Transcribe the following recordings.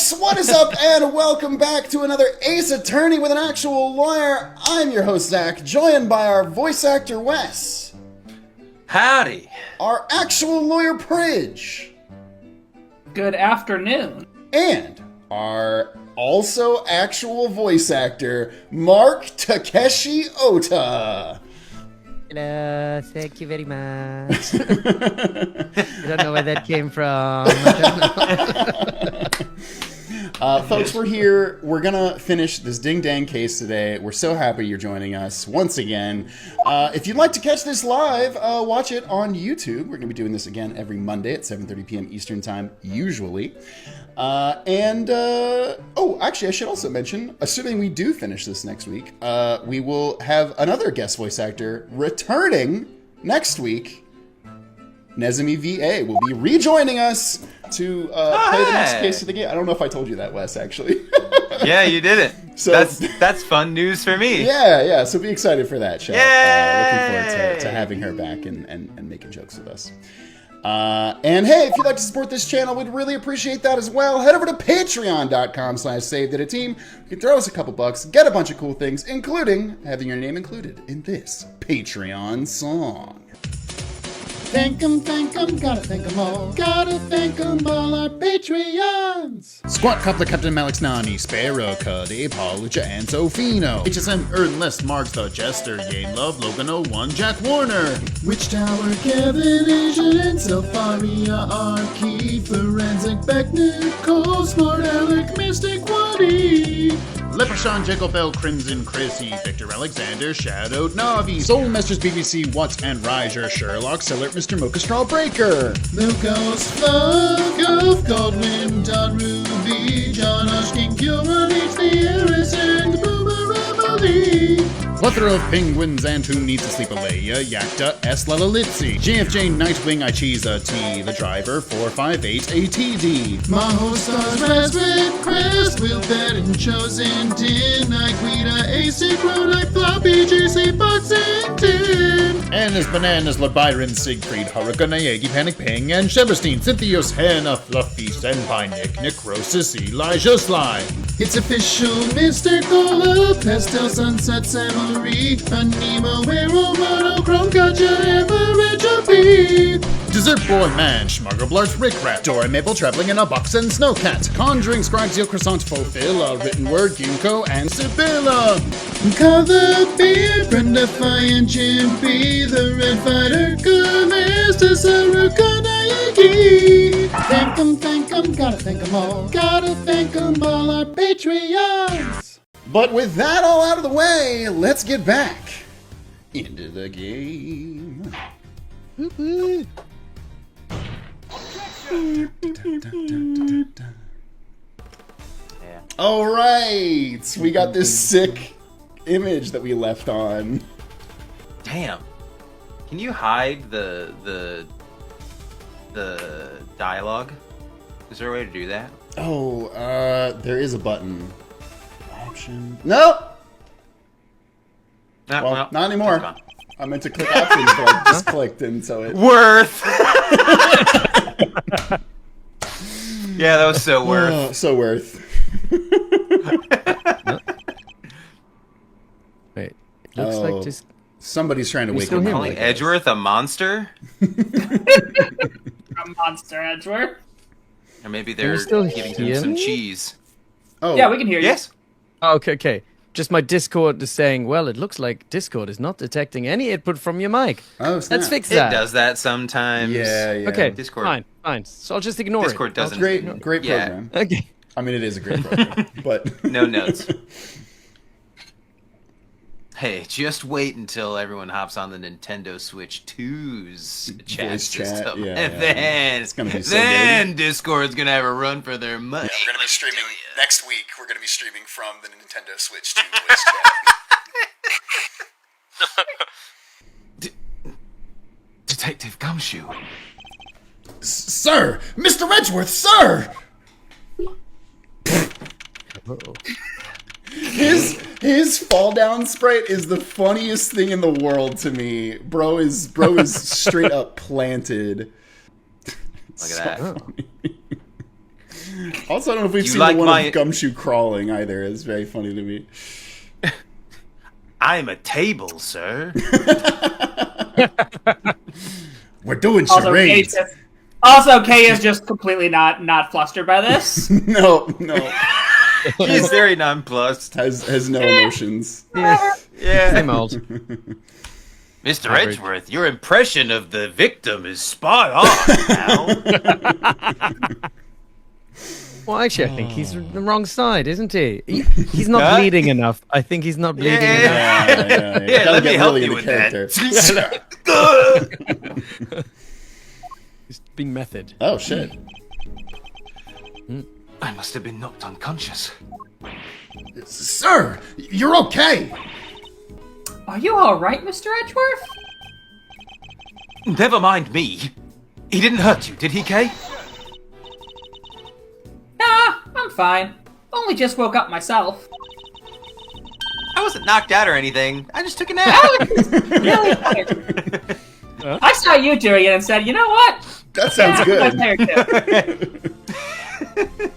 folks, what is up, and welcome back to another Ace Attorney with an Actual Lawyer. I'm your host, Zach, joined by our voice actor, Wes. Howdy. Our actual lawyer, Pridge. Good afternoon. And our also actual voice actor, Mark Takeshi Ota. Hello, thank you very much. I don't know where that came from. I don't know. Folks, we're here. We're going to finish this ding-dang case today. We're so happy you're joining us once again. If you'd like to catch this live, watch it on YouTube. We're going to be doing this again every Monday at 7:30 p.m. Eastern Time, usually. Actually, I should also mention, assuming we do finish this next week, we will have another guest voice actor returning next week. Nezumi VA will be rejoining us to play the next case of the game. I don't know if I told you that, Wes, actually. Yeah, you did it. So that's fun news for me. Yeah. So be excited for that, chat. Looking forward to having her back and making jokes with us. And hey, if you'd like to support this channel, we'd really appreciate that as well. Head over to patreon.com/SavedItATeam. You can throw us a couple bucks, get a bunch of cool things, including having your name included in this Patreon song. Thank 'em, gotta thank 'em all. Gotta thank 'em all, our Patreons. Squat Coupler, Captain Malix Nani, Sparrow, Cuddy, Paulucha, and Sofino. HSM Earnless, Marks the Jester, Yane Love, Logan 01, Jack Warner. Witch Tower, Kevin, Asian, and Selfaria, Arky, Forensic, Beckner, Cole, Smart Alec, Mystic, Woody. Leprechaun, Jacob Bell, Crimson, Chrissy, Victor Alexander, Shadowed Navi, Soul Masters, BBC, Watts, and Riser, Sherlock, Sellert, Mr. Mocha Straw Breaker, Lucas, Flug, Goldwyn, Don Ruby, John Oshkin, Gilman, H. the Heiress, and Boomer Emily. Plethora of penguins and who needs to sleep Alea, Yakta, S. Lalalitzi, JFJ, Nightwing, Ichiza, T, the driver, 458 ATD. Maho Stars, Raspberry, Crest, Will Bed, and Chosen, Din, Iguita, AC, Cronite, Floppy, JC, Boxington. And as Bananas, Byron, Siegfried, Haruka, Nayagi, Panic Ping, and Shebestein, Cynthios, Hannah, Fluffy, Senpai, Nick, Necrosis, Elijah, Sly. It's official, Mr. Cola, Pastel, Sunset, Samurai, Anemo, Arrow, Monochrome, Gotcha, Average, B. Dessert Boy, Manch, Margot Blart's Rick Rat, Dora Maple traveling in a box, and Snowcat, Conjuring, Scragsio, Croissant, Fulfill, Written Word, Ginkgo, and Sibylla. Color Beer, Brenda, and Jim B, the Red Fighter, Mr. Saruka, Naiki. Thank 'em, gotta thank 'em all. Gotta thank 'em all, our Patreons. But with that all out of the way, let's get back into the game. Woo-hoo. All right, we got this sick image that we left on. Damn. Can you hide the dialogue? Is there a way to do that? Oh, there is a button. Option. Nope. No, Well, well, not anymore. it's gone. I meant to click options, but I just clicked, and so it. Worth. Yeah, that was so worth. Oh, so worth. Wait, looks like just... Somebody's trying to wake still him here? up. Calling Edgeworth a monster? A monster, Edgeworth. Or maybe Can you they're still giving him hear some me? cheese. Oh, Yeah, we can hear you. Yes. Oh, okay. Just my Discord is saying, well, it looks like Discord is not detecting any input from your mic. Oh, snap. Let's fix It that. does that sometimes. Yeah. Okay, Discord. fine. So I'll just ignore Discord it. doesn't. Great Yeah. program. Okay. I mean, it is a great program, but No notes. Hey, just wait until everyone hops on the Nintendo Switch 2's chat Voice chat, system. yeah, And yeah. then, It's gonna be so then Discord's going to have a run for their money. Yeah, we're going to be Let me streaming tell ya. next week. We're going to be streaming from the Nintendo Switch 2 voice chat. Detective Gumshoe. Sir! Mr. Edgeworth, sir! His fall down sprite is the funniest thing in the world to me. Bro is straight up planted. Look at that. Funny. Also, I don't know if we've You seen like the one my- of Gumshoe crawling either. It's very funny to me. I'm a table, sir. We're doing Also, charades. Kay is just completely not flustered by this. No. He's very nonplussed. Has no emotions. Yeah, Yeah. same old. Mr. Average. Edgeworth, your impression of the victim is spot on, pal. Well, actually, I think he's the wrong side, isn't he? He's not bleeding enough. I think he's not bleeding enough. Yeah. Yeah, Gotta let me get help really you into with character. that. He's being method. Oh shit. I must have been knocked unconscious. Sir, you're okay. Are you alright, Mr. Edgeworth? Never mind me. He didn't hurt you, did he, Kay? Nah, I'm fine. Only just woke up myself. I wasn't knocked out or anything. I just took a nap. Really tired. I saw you doing it and said, you know what? That sounds I'm good. tired too.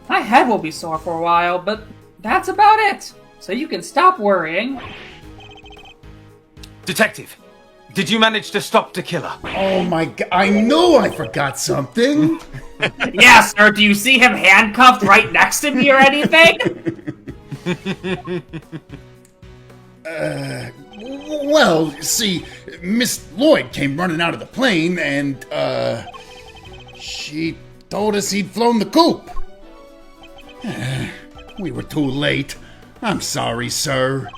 My head will be sore for a while, but that's about it. So you can stop worrying. Detective, did you manage to stop the killer? Oh my god! I know I forgot something. Yeah, sir, do you see him handcuffed right next to me or anything? Well, see, Miss Lloyd came running out of the plane, and she told us he'd flown the coop. We were too late. I'm sorry, sir.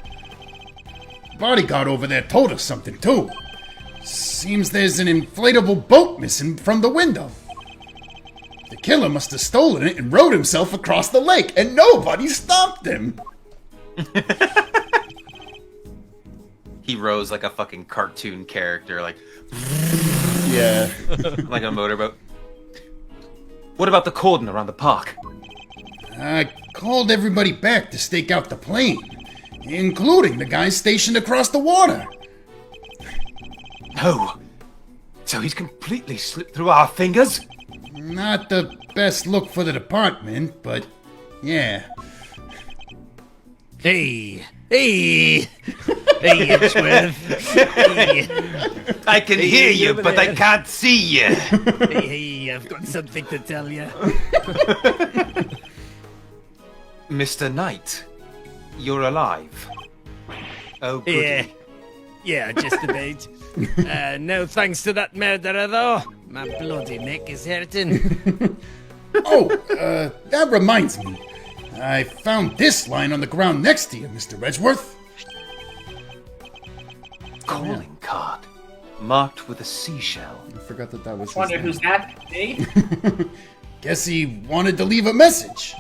Bodyguard over there told us something too. Seems there's an inflatable boat missing from the window. The killer must have stolen it and rowed himself across the lake, and nobody stopped him. He rose like a fucking cartoon character, like Yeah. like a motorboat. What about the cordon around the park? I called everybody back to stake out the plane, including the guys stationed across the water. No. So he's completely slipped through our fingers? Not the best look for the department, but yeah. Hey, Edgeworth. Hey, I can hear you, over but there. I can't see you. hey, I've got something to tell you. Mr. Knight, you're alive. Oh, goody. Yeah, just about. No thanks to that murderer, though. My bloody neck is hurting. Oh, that reminds me. I found this line on the ground next to you, Mr. Edgeworth. Calling card. Marked with a seashell. I forgot that was his Wonder name. who's that? Me? Guess he wanted to leave a message.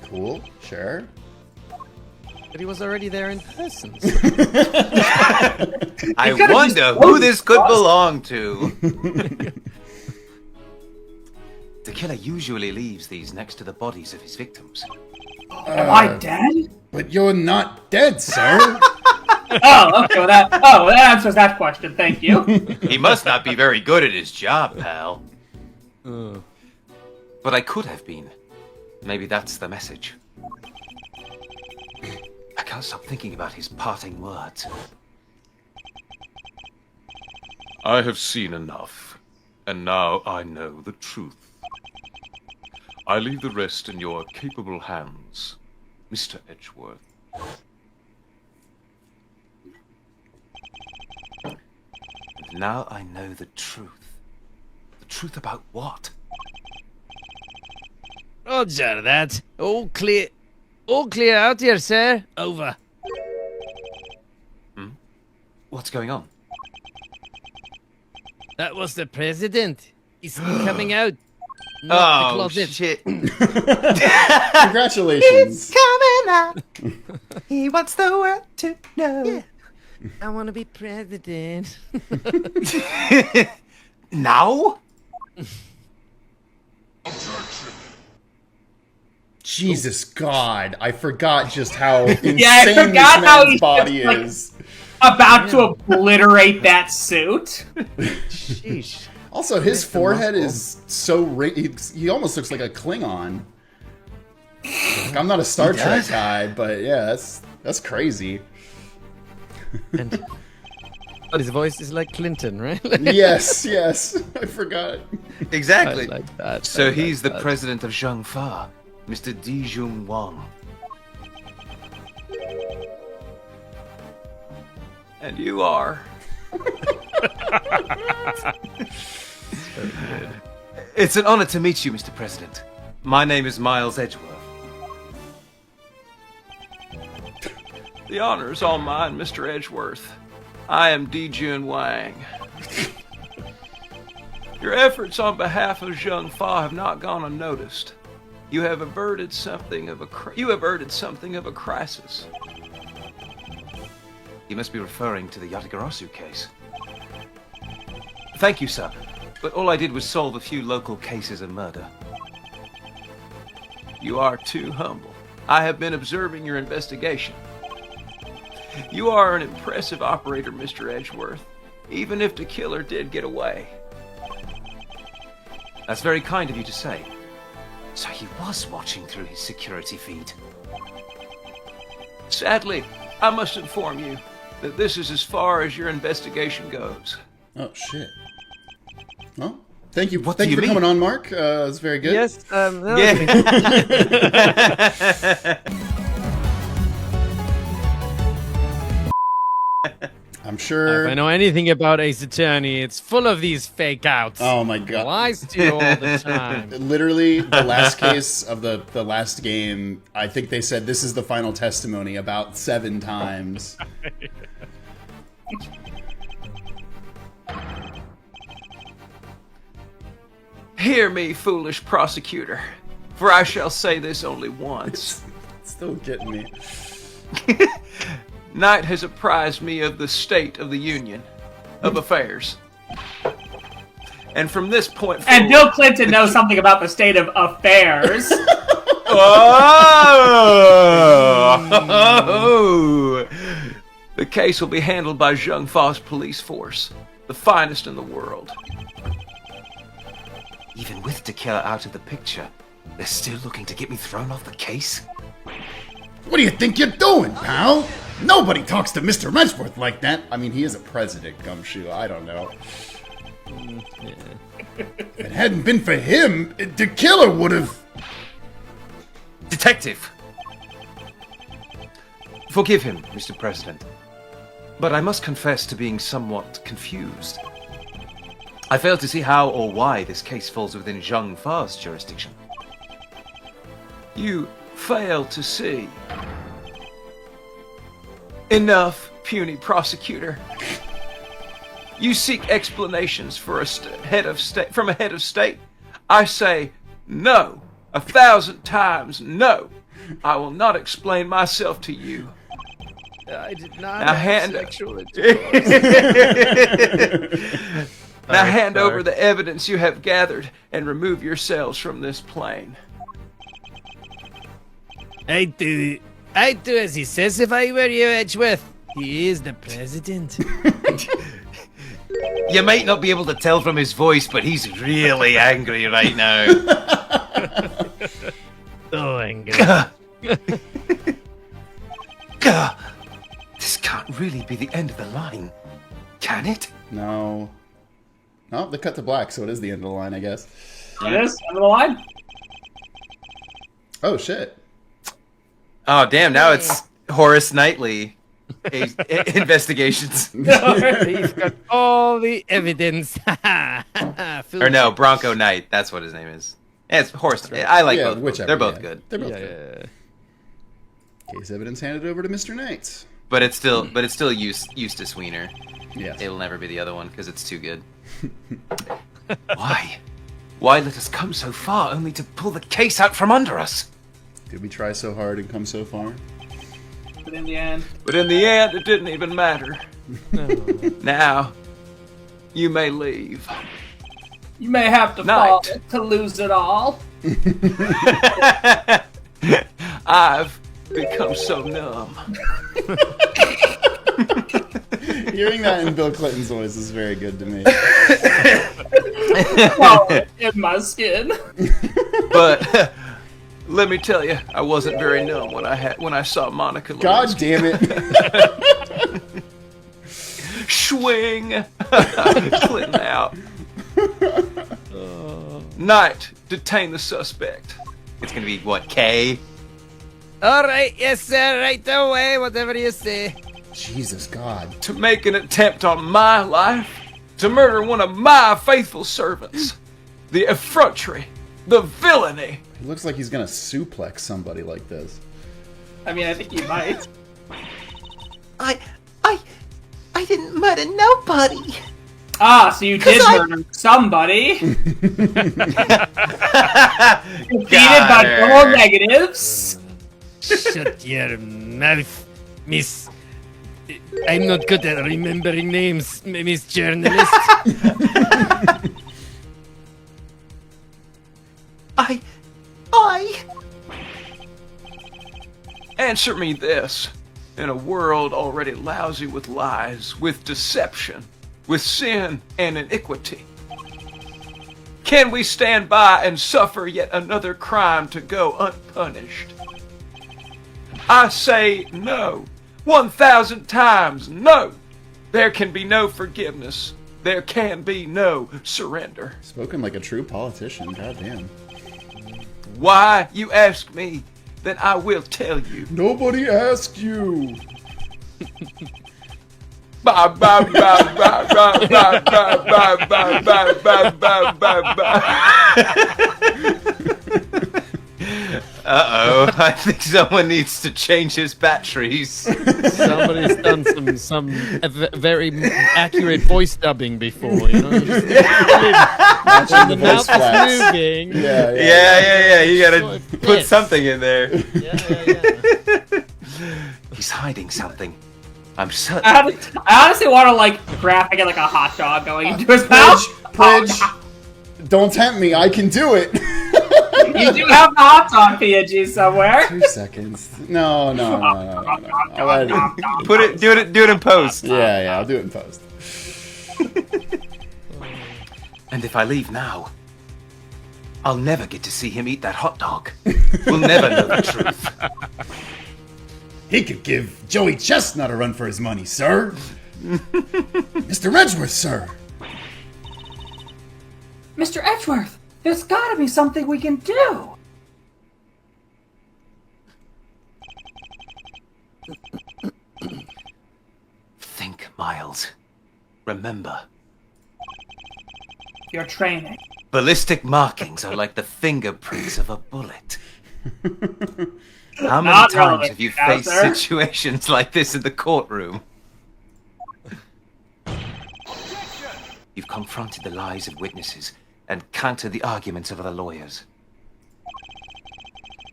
Cool, sure. But he was already there in person. I could've wonder just who closed this the could closet. belong to. The killer usually leaves these next to the bodies of his victims. Am I dead? But you're not dead, sir. Oh, okay, that answers that question, thank you. He must not be very good at his job, pal. But I could have been. Maybe that's the message. I can't stop thinking about his parting words. I have seen enough, and now I know the truth. I leave the rest in your capable hands, Mr. Edgeworth. And now I know the truth. The truth about what? Roger that. All clear. All clear out here, sir. Over. What's going on? That was the president. He's coming out. Not the Oh, closet. shit. Congratulations. Coming out. He wants the world to know. Yeah. I want to be president. Now? Jesus God, I forgot just how insane Yeah, I forgot this how man's he's body just, like- is. About to obliterate that suit. Sheesh. Also, his forehead is so he almost looks like a Klingon. Like, I'm not a Star Trek guy, but yeah, that's crazy. And but his voice is like Clinton, right? yes, I forgot. Exactly. I like that. So I he's like the that. president of Zhangfa, Mr. di-jun Wang. And you are. It's an honor to meet you, Mr. President. My name is Miles Edgeworth. The honor is all mine, Mr. Edgeworth. I am di-jun Wang. Your efforts on behalf of Zhangfa have not gone unnoticed. You have averted something of a crisis. You must be referring to the Yatagarasu case. Thank you, sir. But all I did was solve a few local cases of murder. You are too humble. I have been observing your investigation. You are an impressive operator, Mr. Edgeworth, even if the killer did get away. That's very kind of you to say. So he was watching through his security feed. Sadly, I must inform you that this is as far as your investigation goes. Oh shit. Well, thank you. What Thank do you you for mean? coming on, Mark. It's very good. Yes. No, Yeah. I'm sure. If I know anything about Ace Attorney, it's full of these fake outs. Oh my god. Lies to you all the time. Literally, the last case of the last game, I think they said this is the final testimony about 7 times. Hear me, foolish prosecutor, for I shall say this only once. Still getting me. Knight has apprised me of the state of the Union of affairs. And from this point forward... And Bill Clinton knows something about the state of affairs. Oh! The case will be handled by Zhangfa's police force, the finest in the world. Even with Tequila out of the picture, they're still looking to get me thrown off the case? What do you think you're doing, pal? Nobody talks to Mr. Edgeworth like that. I mean, he is a president, Gumshoe. I don't know. If it hadn't been for him, the killer would have... Detective! Forgive him, Mr. President, but I must confess to being somewhat confused. I fail to see how or why this case falls within Zhangfa's jurisdiction. You fail to see. Enough, puny prosecutor. You seek explanations for head of state from a head of state. I say no, 1,000 times no. I will not explain myself to you. I did not Now have hand- sexual intercourse. Now hand over the evidence you have gathered and remove yourselves from this plane. I'd do as he says if I were you, Edgeworth. He is the president. You might not be able to tell from his voice, but he's really angry right now. So angry. This can't really be the end of the line, can it? No. No, they cut to black, so it is the end of the line, I guess. It is? End of the line? Oh, shit. Oh, damn, now it's Horace Knightley investigations. He's got all the evidence. Or no, Bronco Knight, that's what his name is. Yeah, it's Horace. I like both. whichever, They're both yeah. good. They're both good. Case evidence handed over to Mr. Knight. But it's still Eustace Wiener. Yes. It'll never be the other one because it's too good. Why? Why let us come so far only to pull the case out from under us? Did we try so hard and come so far? But in the end... But in the end, it didn't even matter. Now, you may leave. You may have to Knight. fall to lose it all. I've become so numb. Hearing that in Bill Clinton's voice is very good to me. Crawl in my skin. But let me tell you, I wasn't very numb when I saw Monica Lewinsky. God damn it. Swing! Clinton out. Knight, detain the suspect. It's gonna be what, K? All right, yes, sir, right away, whatever you say. Jesus God. To make an attempt on my life, to murder one of my faithful servants. The effrontery, the villainy. He looks like he's gonna suplex somebody like this. I mean, I think you might. I didn't murder nobody. Ah, so you did murder somebody. Defeated by double negatives. Shut your mouth, miss. I'm not good at remembering names, miss journalist. I... Answer me this. In a world already lousy with lies, with deception, with sin and iniquity, can we stand by and suffer yet another crime to go unpunished? I say no. 1,000 times no. There can be no forgiveness. There can be no surrender. Spoken like a true politician, goddamn. Why, you ask me, then I will tell you. Nobody asked you. Bye bye bye bye bye bye bye bye bye bye bye bye. Uh-oh, I think someone needs to change his batteries. Somebody's done some very accurate voice dubbing before, you know? Just, Matching the the voice mouth flats. is moving. Yeah, you gotta So it put fits. something in there. Yeah. He's hiding something. I'm certain. I honestly want to like graphic it like a hot dog going into his mouth. Pridge, don't tempt me. I can do it. You do have the hot dog PNG somewhere. 2 seconds. No. I'll edit it. Do it in post. Yeah, I'll do it in post. And if I leave now, I'll never get to see him eat that hot dog. We'll never know the truth. He could give Joey Chestnut a run for his money, sir. Mr. Edgeworth, sir. Mr. Edgeworth, there's gotta be something we can do. Think, Miles. Remember, Your training. ballistic markings are like the fingerprints of a bullet. How many Not times relevant have you now, faced sir. situations like this in the courtroom? You've confronted the lies of witnesses and countered the arguments of other lawyers.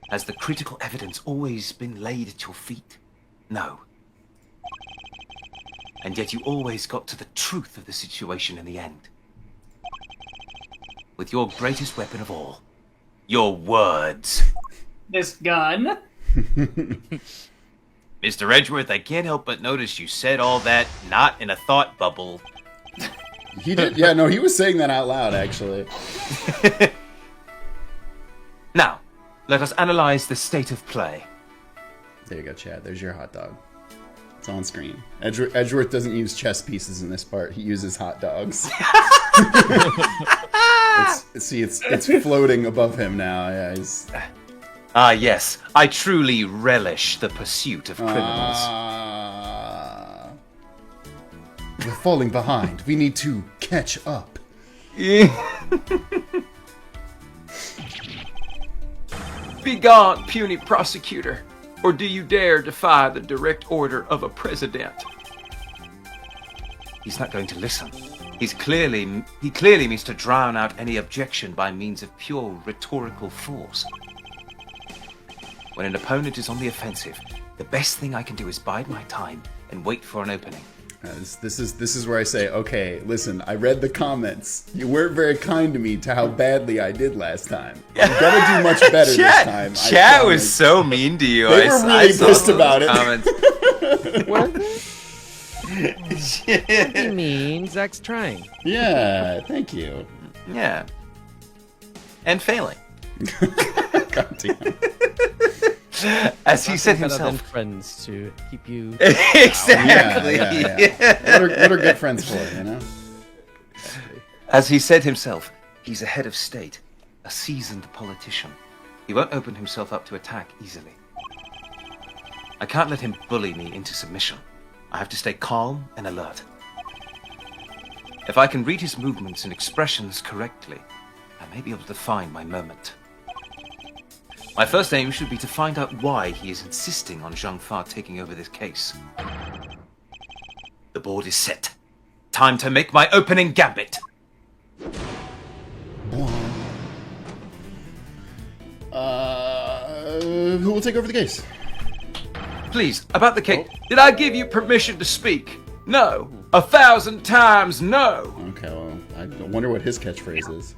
Has the critical evidence always been laid at your feet? No. And yet you always got to the truth of the situation in the end. With your greatest weapon of all, your words. This gun. Mr. Edgeworth, I can't help but notice you said all that not in a thought bubble. He did. Yeah, no, he was saying that out loud, actually. Now, let us analyze the state of play. There you go, Chad. There's your hot dog. It's on screen. Edgeworth doesn't use chess pieces in this part. He uses hot dogs. It's floating above him now. Yeah, he's... Ah, yes. I truly relish the pursuit of criminals. We're falling behind. We need to catch up. Begone, puny prosecutor, or do you dare defy the direct order of a president? He's not going to listen. He clearly means to drown out any objection by means of pure rhetorical force. When an opponent is on the offensive, the best thing I can do is bide my time and wait for an opening. This is where I say, okay, listen, I read the comments. You weren't very kind to me to how badly I did last time. I'm gonna do much better this time. Chat was so mean to you. They were really pissed about it. What do you mean? Zach's trying. Yeah, thank you. Yeah. And failing. God damn. As he said Better than himself. friends to keep you. Exactly. Yeah. What are good friends for, you know? As he said himself, he's a head of state, a seasoned politician. He won't open himself up to attack easily. I can't let him bully me into submission. I have to stay calm and alert. If I can read his movements and expressions correctly, I may be able to find my moment. My first aim should be to find out why he is insisting on Zhang Fa taking over this case. The board is set. Time to make my opening gambit. Who will take over the case? Please, about the case. Did I give you permission to speak? No. 1,000 times no. Okay, well, I wonder what his catchphrase is.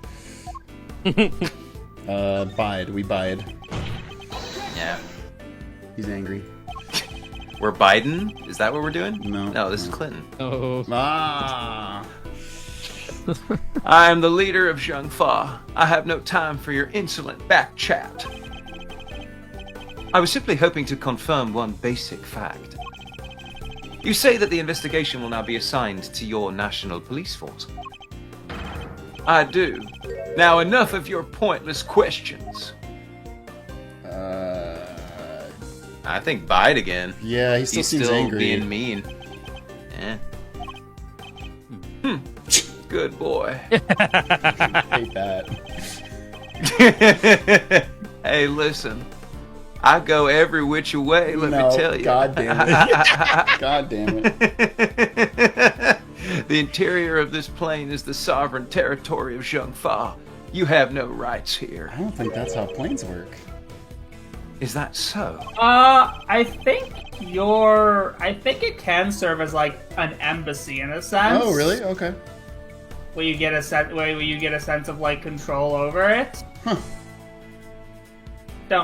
Bide. We bide. Yeah. He's angry. We're Biden? Is that what we're doing? No. This is Clinton. Oh. Ah. I am the leader of Zhang Fa. I have no time for your insolent back chat. I was simply hoping to confirm one basic fact. You say that the investigation will now be assigned to your national police force. I do. Now enough of your pointless questions. I think Bide again. Yeah, he still He's seems still angry. being mean. Yeah. Good boy. Hate that. Hey, listen. I go every which way, let me tell you. God damn it. God damn it. The interior of this plane is the sovereign territory of Zhang Fa. You have no rights here. I don't think that's how planes work. Is that so? I think it can serve as like an embassy in a sense. Oh, really? Okay. Where you get a sense of like control over it. Huh.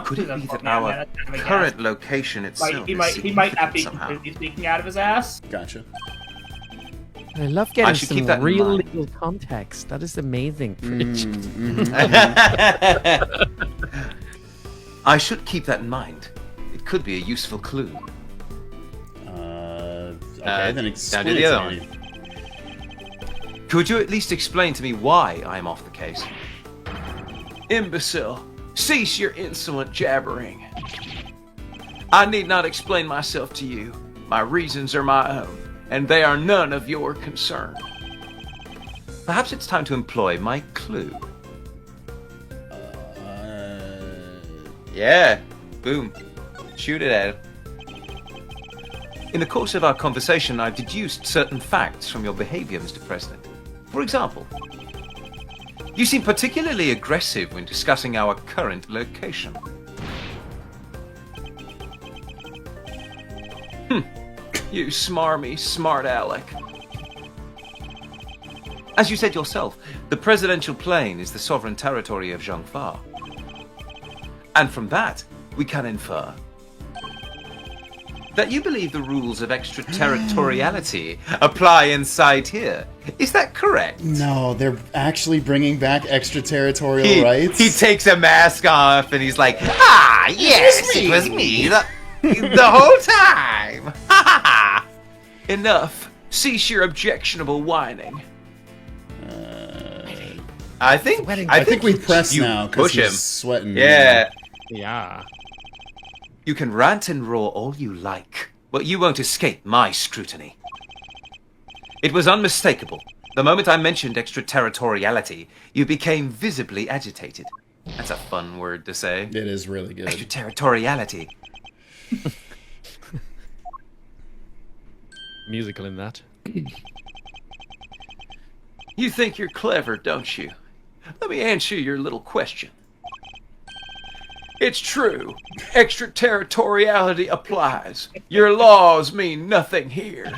Could it be that our current location itself he is might not be somehow? completely speaking out of his ass. Gotcha. I love I getting should keep some that in real mind. legal context. That is amazing. Rich. I should keep that in mind. It could be a useful clue. Okay, then now explain do the it other to me. Could you at least explain to me why I'm off the case? Imbecile, cease your insolent jabbering. I need not explain myself to you. My reasons are my own, and they are none of your concern. Perhaps it's time to employ my clue. Yeah, boom. Shoot it at him. In the course of our conversation, I deduced certain facts from your behavior, Mr. President. For example, you seem particularly aggressive when discussing our current location. You smarmy smart aleck. As you said yourself, the presidential plane is the sovereign territory of Zhang Fa. And from that, we can infer that you believe the rules of extraterritoriality apply inside here. Is that correct? No, they're actually bringing back extraterritorial rights. He takes a mask off and he's like, yes, it was me the whole time. Enough. Cease your objectionable whining. I think we press you now because push him. he's sweating. Yeah. Yeah. You can rant and roar all you like, but you won't escape my scrutiny. It was unmistakable. The moment I mentioned extraterritoriality, you became visibly agitated. That's a fun word to say. It is really good. Extraterritoriality. Musical in that. You think you're clever, don't you? Let me answer your little question. It's true. Extraterritoriality applies. Your laws mean nothing here.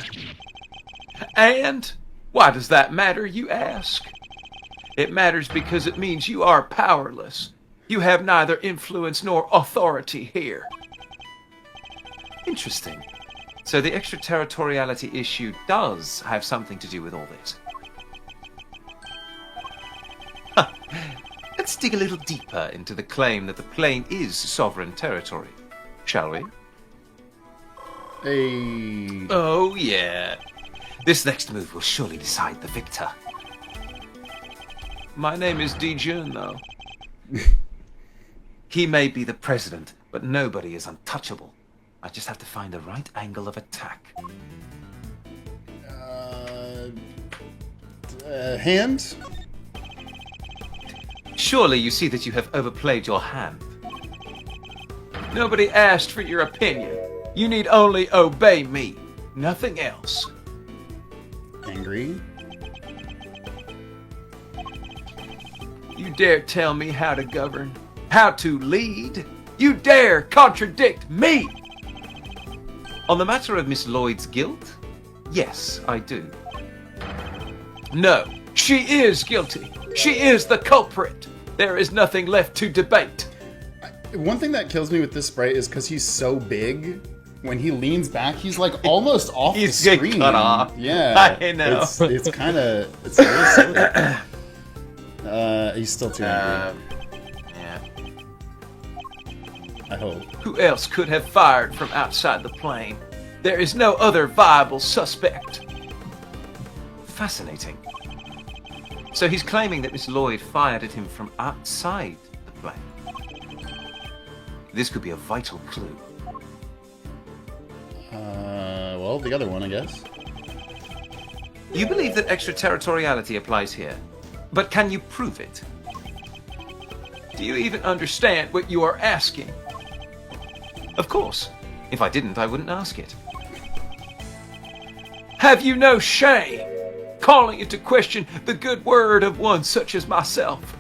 And why does that matter, you ask? It matters because it means you are powerless. You have neither influence nor authority here. Interesting. So the extraterritoriality issue does have something to do with all this. let's dig a little deeper into the claim that the plane is sovereign territory, shall we? Hey. Oh, yeah. This next move will surely decide the victor. My name is di-jun, though. He may be the president, but nobody is untouchable. I just have to find the right angle of attack. Hand? Surely you see that you have overplayed your hand. Nobody asked for your opinion. You need only obey me. Nothing else. Angry? You dare tell me how to govern? How to lead? You dare contradict me? On the matter of Miss Lloyd's guilt, yes, I do. No, she is guilty. She is the culprit. There is nothing left to debate. One thing that kills me with this sprite is because he's so big. When he leans back, he's like almost off the He's getting screen. cut off. Yeah, I know. It's kind of it's really silly. He's still too angry. Yeah. I hope. Who else could have fired from outside the plane? There is no other viable suspect. Fascinating. So he's claiming that Miss Lloyd fired at him from outside the plane. This could be a vital clue. Well, the other one, I guess. You believe that extraterritoriality applies here, but can you prove it? Do you even understand what you are asking? Of course. If I didn't, I wouldn't ask it. Have you no shame? Calling into question the good word of one such as myself.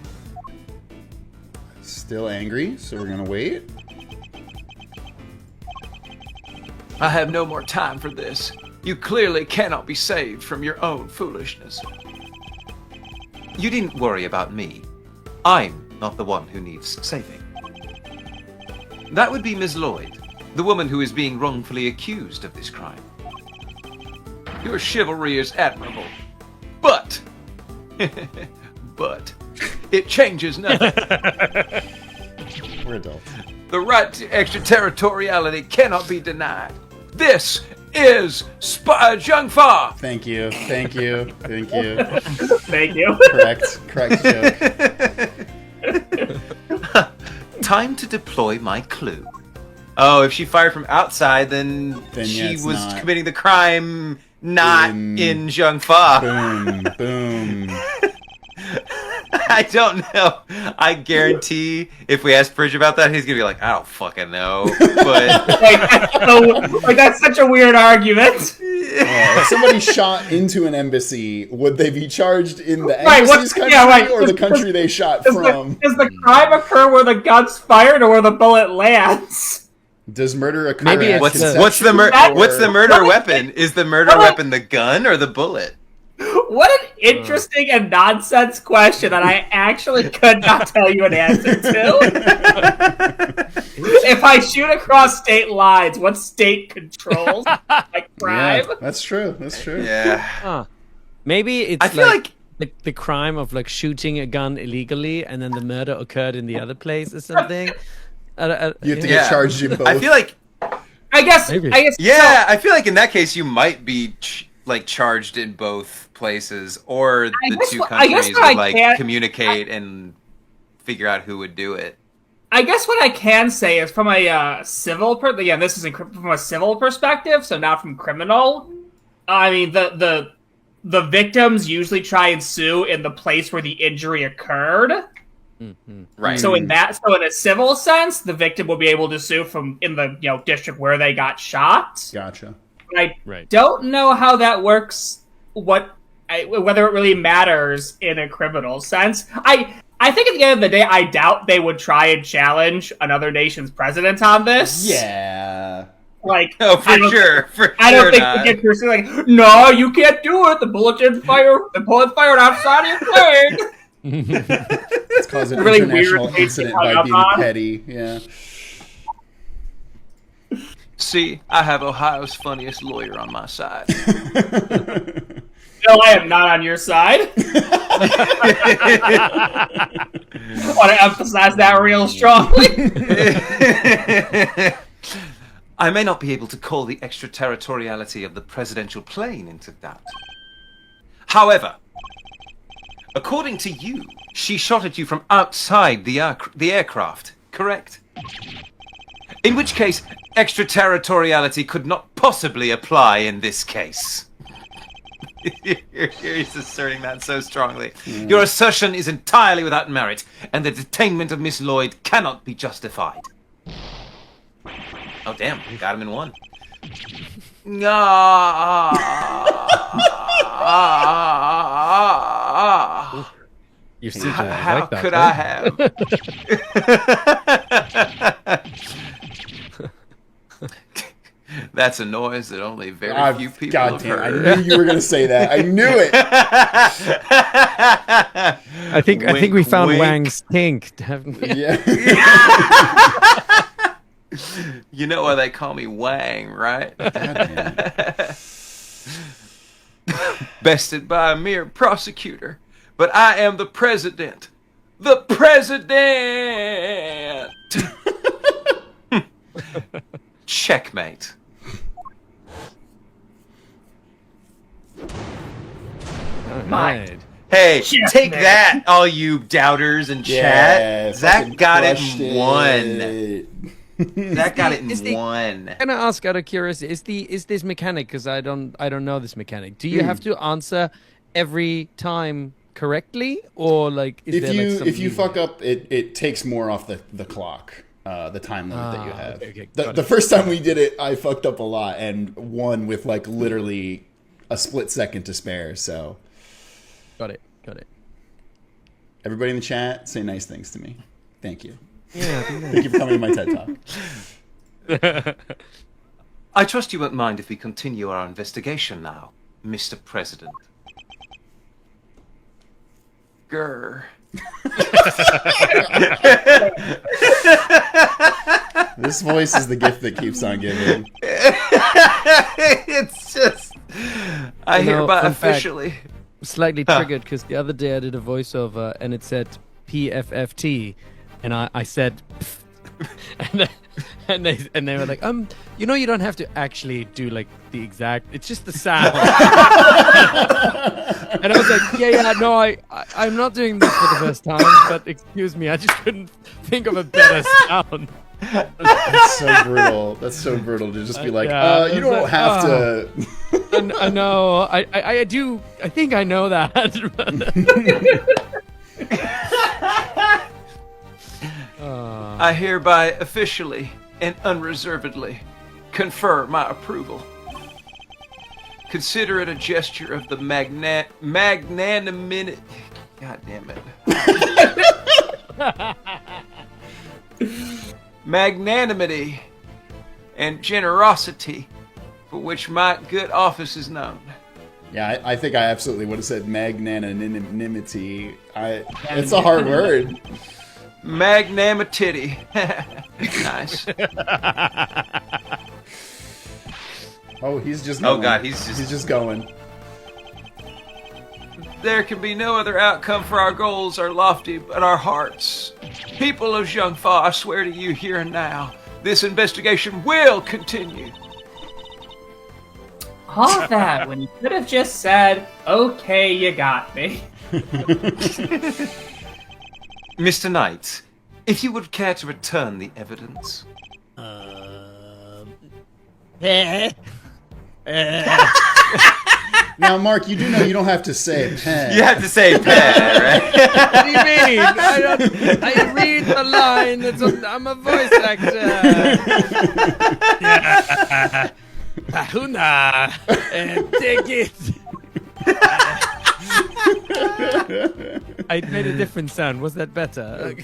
Still angry, so we're gonna wait. I have no more time for this. You clearly cannot be saved from your own foolishness. You didn't worry about me. I'm not the one who needs saving. That would be Miss Lloyd, the woman who is being wrongfully accused of this crime. Your chivalry is admirable. But it changes nothing. We're adults. The right to extraterritoriality cannot be denied. This is Jungfa. Thank you. Thank you. Thank you. Thank you. Correct joke. Time to deploy my clue. Oh, if she fired from outside, then yeah, she it's was not. committing the crime not in Zhengfa. Boom. I don't know. I guarantee if we ask Pridge about that, he's gonna be like, I don't fucking know. But that's such a weird argument. If somebody shot into an embassy, would they be charged in the Right, embassy's country or the country they shot from? Does the crime occur where the gun's fired or where the bullet lands? Does murder occur? Maybe at it's what's the conception or- murder weapon? Is the murder weapon the gun or the bullet? What an interesting and nonsense question that I actually could not tell you an answer to. If I shoot across state lines, what state controls my crime? Yeah, that's true. Yeah. Maybe it's I feel like the crime of like shooting a gun illegally and then the murder occurred in the other place or something. You have to get charged in both. I feel like I guess. yeah, I feel like in that case you might be charged in both places, or the two countries would communicate and figure out who would do it. I guess what I can say is from a civil again, this is from a civil perspective, so not from criminal. I mean, the victims usually try and sue in the place where the injury occurred. Mm-hmm. Right. So in a civil sense, the victim will be able to sue from in the district where they got shot. Gotcha. I don't know how that works. Whether it really matters in a criminal sense. I think at the end of the day, I doubt they would try and challenge another nation's president on this. Yeah. Like, for sure. I don't think they get person like, no, you can't do it. The bullet didn't fire. The bullet fired outside of your plane. It's caused an really international weird incident by being petty. Yeah. See, I have Ohio's funniest lawyer on my side. No, I am not on your side. I want to emphasize that real strongly. I may not be able to call the extraterritoriality of the presidential plane into doubt. However, according to you, she shot at you from outside the aircraft, correct? In which case, extraterritoriality could not possibly apply in this case. He's asserting that so strongly. Your assertion is entirely without merit, and the detainment of Miss Lloyd cannot be justified. Oh, damn. Got him in one. You seem to How like that, could right? I have? That's a noise that only very few people God have damn, heard. I knew you were going to say that. I knew it. I think we found wink. Wang's stink, haven't we? Yeah. You know why they call me Wang, right? Bested by a mere prosecutor. But I am the president. The president! Checkmate. Right. Hey, Checkmate. take that, all you doubters in Yeah, chat. Zach got it crushed in one. it. Zach got it is in the- one. Can I ask out of curiosity, is this mechanic, because I don't know this mechanic, do you have to answer every time correctly, or like is there like some If you fuck up, it takes more off the clock, the time limit that you have. okay, The first time we did it, I fucked up a lot and won with like literally a split second to spare. So got it. everybody in the chat, say nice things to me. Thank you. Yeah, I think Thank you for coming to my TED Talk. I trust you won't mind if we continue our investigation now, Mr. President. Grr. This voice is the gift that keeps on giving. It's just... I You know, hereby fun fact. officially. slightly triggered because the other day I did a voiceover and it said PFFT, and I said, pff, and they were like, you know, you don't have to actually do like the exact. It's just the sound. And I was like, yeah, no, I'm not doing this for the first time, but excuse me, I just couldn't think of a better sound. That's so brutal. That's so brutal to just be like, Yeah, you it's don't like, have to. I know. I do. I think I know that. I hereby officially and unreservedly confer my approval. Consider it a gesture of the magnanimity. God damn it. Magnanimity and generosity for which my good office is known. Yeah, I think I absolutely would have said magnanimity. It's a hard word. Magnanimity. Nice. Oh, he's just. Oh going. god, he's just going. There can be no other outcome for our goals are lofty but our hearts. People of Zhengfa, I swear to you here and now, this investigation will continue. All that when you could have just said, okay, you got me. Mr. Knight, if you would care to return the evidence. Now, Mark, you do know you don't have to say pen. You have to say pair, right? What do you mean? I read the line. I'm a voice actor. Pahuna, take it. I made a different sound. Was that better?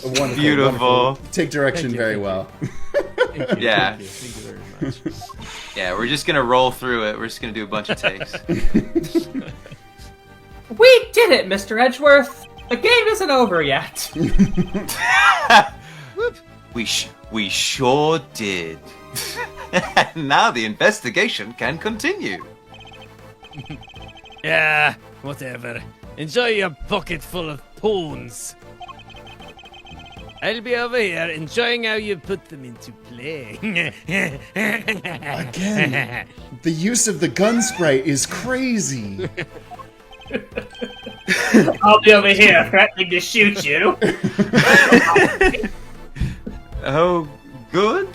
Wonderful, Beautiful. wonderful. Take direction Thank you, very thank well. Thank you, Yeah. Thank you very much. Yeah, we're just gonna roll through it. We're just gonna do a bunch of takes. We did it, Mr. Edgeworth. The game isn't over yet. We sure did. Now the investigation can continue. Yeah, whatever. Enjoy your pocket full of pawns. I'll be over here enjoying how you put them into play. Again, the use of the gun sprite is crazy. I'll be over here threatening to shoot you. Oh, good.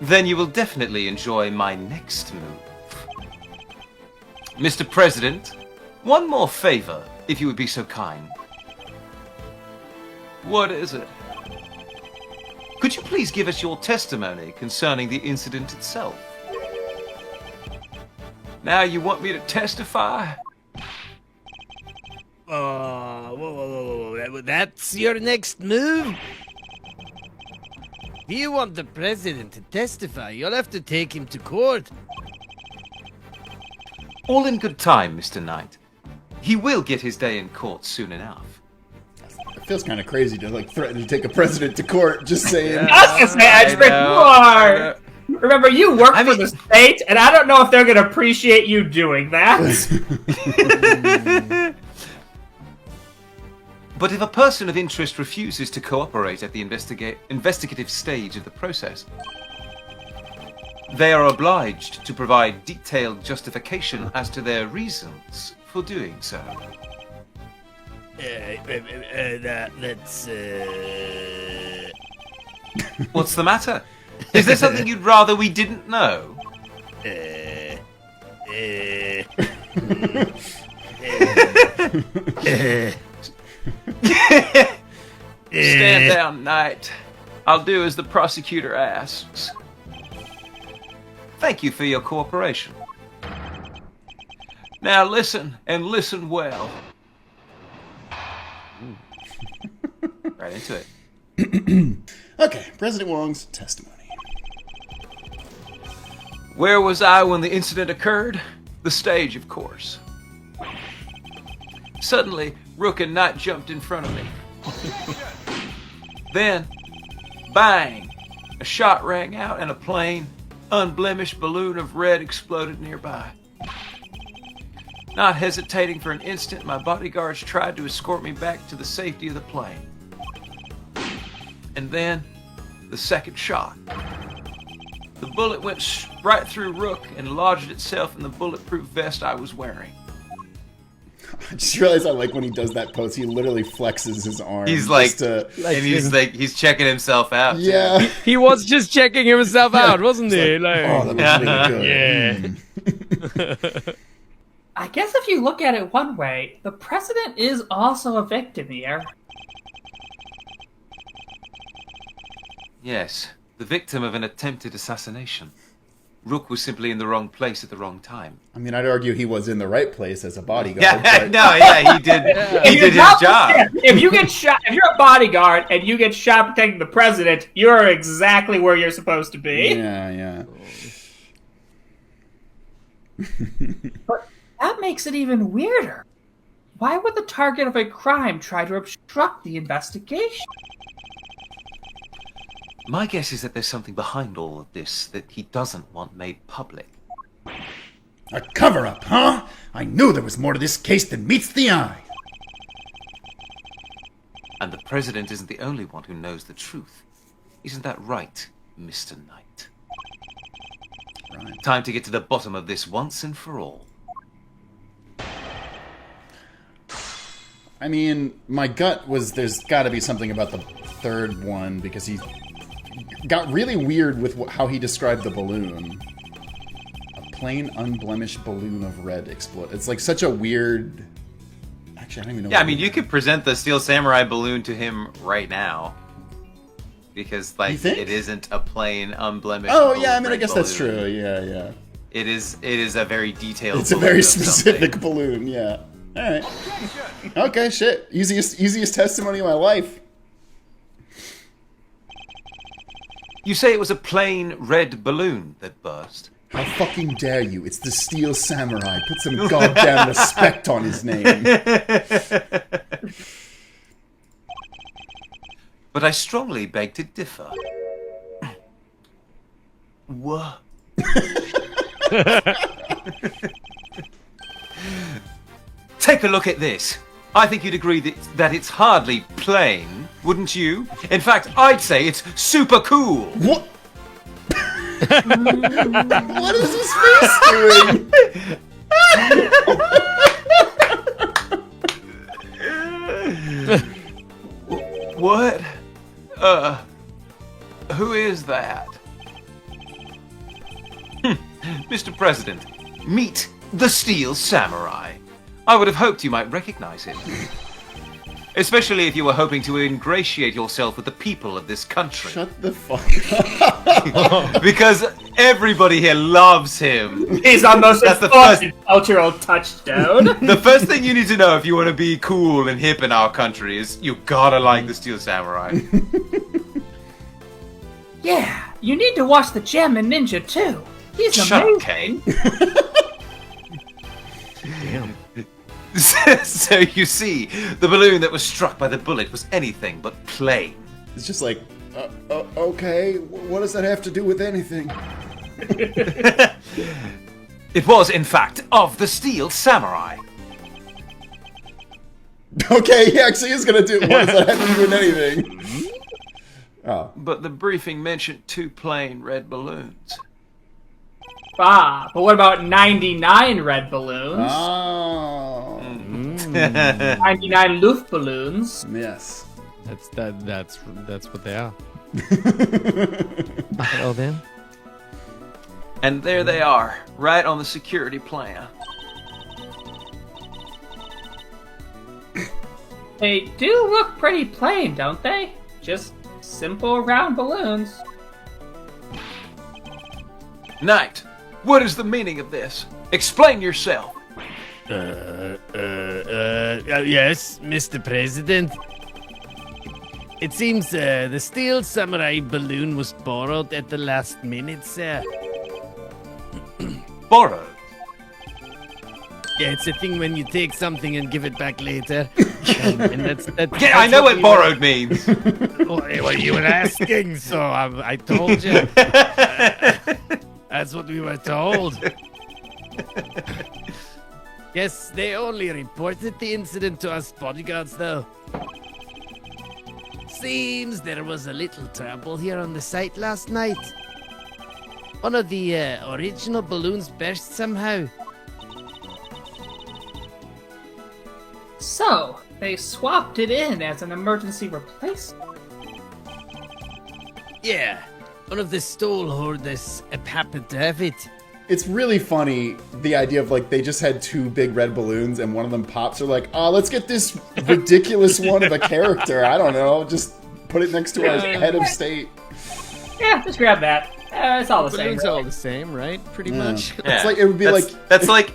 Then you will definitely enjoy my next move. Mr. President, one more favor, if you would be so kind. What is it? Could you please give us your testimony concerning the incident itself? Now you want me to testify? Whoa. That's your next move? If you want the president to testify, you'll have to take him to court. All in good time, Mr. Knight. He will get his day in court soon enough. It feels kind of crazy to like threaten to take a president to court. Just saying. I was gonna say, Edgeworth, you are. Remember, you work for the state, and I don't know if they're gonna appreciate you doing that. But if a person of interest refuses to cooperate at the investigative stage of the process, they are obliged to provide detailed justification as to their reasons for doing so. That's What's the matter? Is there something you'd rather we didn't know? Stand down, Knight. I'll do as the prosecutor asks. Thank you for your cooperation. Now listen, and listen well. Right into it. Okay, President Wong's testimony. Where was I when the incident occurred? The stage, of course. Suddenly, Rook and Knight jumped in front of me. Then, bang! A shot rang out and a plain, unblemished balloon of red exploded nearby. Not hesitating for an instant, my bodyguards tried to escort me back to the safety of the plane. And then, the second shot. The bullet went right through Rook and lodged itself in the bulletproof vest I was wearing. I just realized I like when he does that pose. He literally flexes his arm. He's like, just to, he's checking himself out. yeah. He was just checking himself out, wasn't he? Oh, that looks really good. Yeah. I guess if you look at it one way, the president is also a victim here. Yes, the victim of an attempted assassination. Rook was simply in the wrong place at the wrong time. I mean, I'd argue he was in the right place as a bodyguard. Yeah, but... no, yeah, he did. He did his job. If you get shot, if you're a bodyguard and you get shot protecting the president, you're exactly where you're supposed to be. Yeah. But that makes it even weirder. Why would the target of a crime try to obstruct the investigation? My guess is that there's something behind all of this that he doesn't want made public. A cover-up, huh? I knew there was more to this case than meets the eye. And the president isn't the only one who knows the truth. Isn't that right, Mr. Knight? Right. Time to get to the bottom of this once and for all. I mean, my gut was there's got to be something about the third one because he got really weird with how he described the balloon. A plain, unblemished balloon of red explode. It's like such a weird... Actually, I don't even know. Yeah, I mean, you could present the Steel Samurai balloon to him right now. Because, like, it isn't a plain, unblemished yeah, I mean, I guess that's true. Yeah. It is a very detailed It's a very specific balloon, yeah. Alright. Okay, shit. Easiest testimony of my life. You say it was a plain red balloon that burst? How fucking dare you? It's the Steel Samurai. Put some goddamn respect on his name. But I strongly beg to differ. What? Take a look at this. I think you'd agree that it's hardly plain, wouldn't you? In fact, I'd say it's super cool. What? What is his face doing? What? Who is that? Mr. President, meet the Steel Samurai. I would have hoped you might recognize him. Especially if you were hoping to ingratiate yourself with the people of this country. Shut the fuck up. Because everybody here loves him. He's our most That's the important cultural touchstone. The first thing you need to know if you want to be cool and hip in our country is you gotta like the Steel Samurai. Yeah, you need to watch the Jammin' Ninja too. He's Shut amazing. up, Kane. Damn. So you see, the balloon that was struck by the bullet was anything but plain. It's just like, okay, what does that have to do with anything? It was, in fact, of the Steel Samurai. Okay, he actually is gonna do. What does that have to do with anything? Oh, But the briefing mentioned 2 plain red balloons. Ah, but what about 99 red balloons? oh, 99 Luft balloons? yes. That's what they are. Oh, then. And there they are, right on the security plan. They do look pretty plain, don't they? Just simple round balloons. Knight, what is the meaning of this? Explain yourself. Yes, Mr. President. It seems the Steel Samurai balloon was borrowed at the last minute, sir. Borrowed. Yeah, it's a thing when you take something and give it back later. and that's Yeah, I know what borrowed means. Well, you were asking, so I told you. That's what we were told. Yes, they only reported the incident to us bodyguards, though. Seems there was a little trouble here on the site last night. One of the original balloons burst somehow. So, they swapped it in as an emergency replacement. Yeah, one of the stole hoarders happened to have it. It's really funny, the idea of, like, they just had 2 big red balloons and one of them pops. They're like, oh, let's get this ridiculous one of a character. I don't know, just put it next to our head of state. Yeah, just grab that. It's all the same. Balloons Really. are all the same, right? Pretty much. Yeah. It's like, it would be That's like...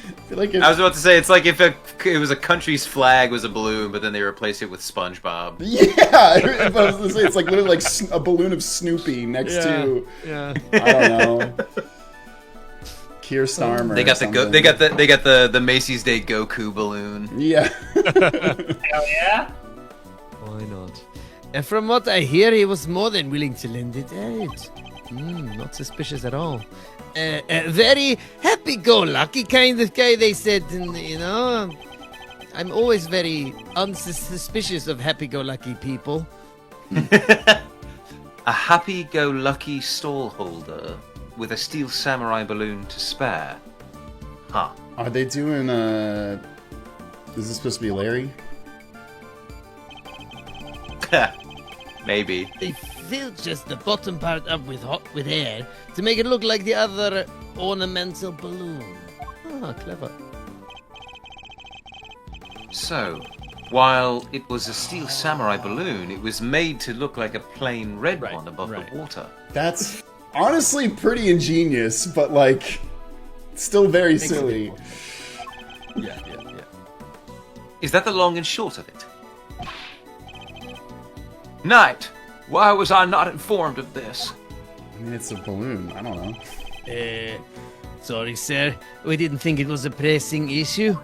I feel like I was about to say, it's like if it was a country's flag was a balloon, but then they replaced it with SpongeBob. yeah, but I was gonna say, it's like literally like a balloon of Snoopy next to, Yeah. I don't know, Keir Starmer. They got the Macy's Day Goku balloon. Yeah. Hell yeah. Why not? And from what I hear, he was more than willing to lend it out. Not suspicious at all. A very happy-go-lucky kind of guy, they said. And, you know, I'm always very unsuspicious of happy-go-lucky people. A happy-go-lucky stall holder with a Steel Samurai balloon to spare. Huh. Are they doing is this supposed to be Larry? Maybe. They filled just the bottom part up with air to make it look like the other ornamental balloon. Ah, clever. So, while it was a Steel Samurai balloon, it was made to look like a plain red one above the water. That's honestly pretty ingenious, but like still very silly. Yeah. Is that the long and short of it? Knight, why was I not informed of this? I mean, it's a balloon. I don't know. Sorry, sir. We didn't think it was a pressing issue.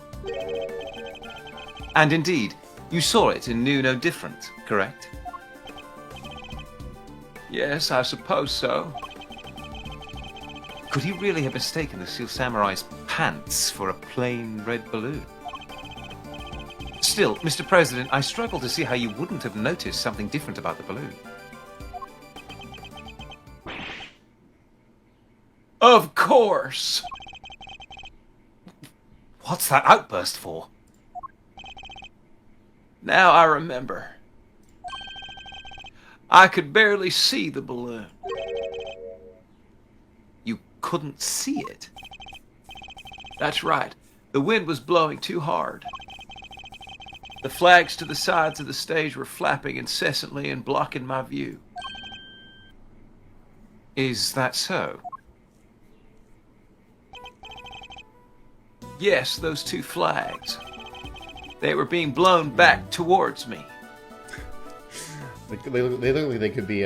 And indeed, you saw it and knew no different, correct? Yes, I suppose so. Could he really have mistaken the Steel Samurai's pants for a plain red balloon? Still, Mr. President, I struggle to see how you wouldn't have noticed something different about the balloon. Of course. What's that outburst for? Now I remember. I could barely see the balloon. You couldn't see it? That's right. The wind was blowing too hard. The flags to the sides of the stage were flapping incessantly and blocking my view. Is that so? Yes, those two flags. They were being blown back towards me. They look like they could be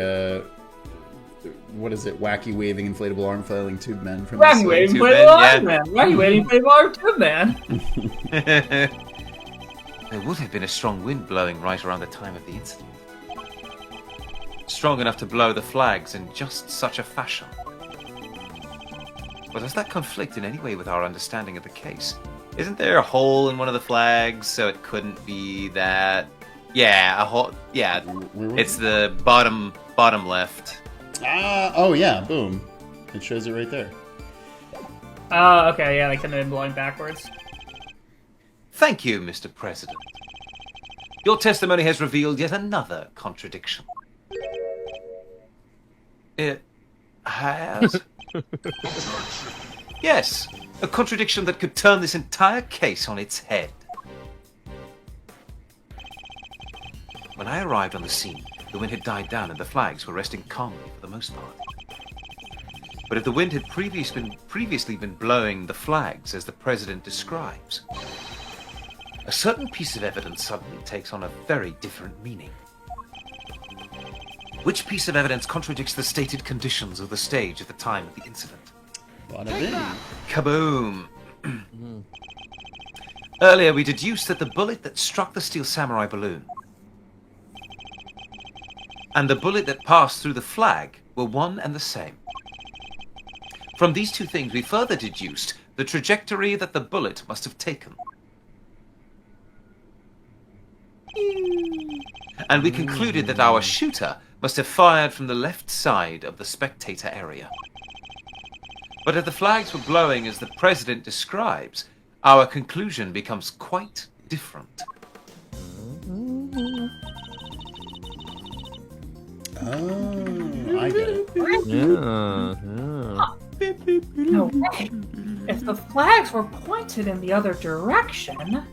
what is it? Wacky waving inflatable arm flailing tube men from Wacky waving inflatable arm man. Wacky waving inflatable arm tube man. There would have been a strong wind blowing right around the time of the incident. Strong enough to blow the flags in just such a fashion. But does that conflict in any way with our understanding of the case? Isn't there a hole in one of the flags, so it couldn't be that? Yeah, a hole. Yeah, it's the bottom left. Oh yeah, boom. It shows it right there. Oh, okay, yeah, they couldn't have been blowing backwards. Thank you, Mr. President. Your testimony has revealed yet another contradiction. It has? Yes, a contradiction that could turn this entire case on its head. When I arrived on the scene, the wind had died down and the flags were resting calmly for the most part. But if the wind had previously been blowing the flags as the President describes, a certain piece of evidence suddenly takes on a very different meaning. Which piece of evidence contradicts the stated conditions of the stage at the time of the incident? Kaboom! Earlier we deduced that the bullet that struck the Steel Samurai balloon and the bullet that passed through the flag were one and the same. From these two things we further deduced the trajectory that the bullet must have taken. And we concluded that our shooter must have fired from the left side of the spectator area. But if the flags were blowing as the President describes, our conclusion becomes quite different. Oh, I get it. No way. If the flags were pointed in the other direction...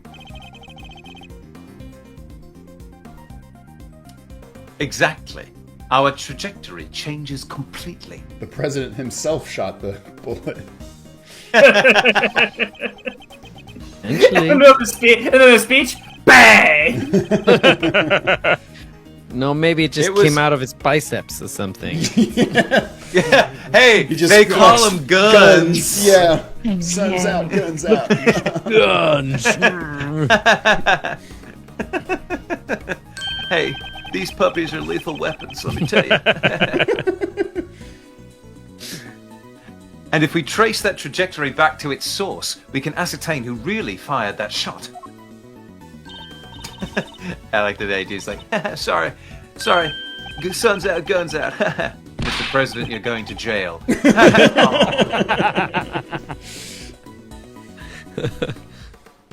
Exactly. Our trajectory changes completely. The President himself shot the bullet. Actually, And then the speech, bang! no, maybe it just came out of his biceps or something. Yeah. Hey, just they call them guns. Yeah. Guns out, guns out. Guns. Hey, these puppies are lethal weapons, let me tell you. And if we trace that trajectory back to its source, we can ascertain who really fired that shot. I like that AJ's like, sorry, sun's out, guns out. Mr. President, you're going to jail.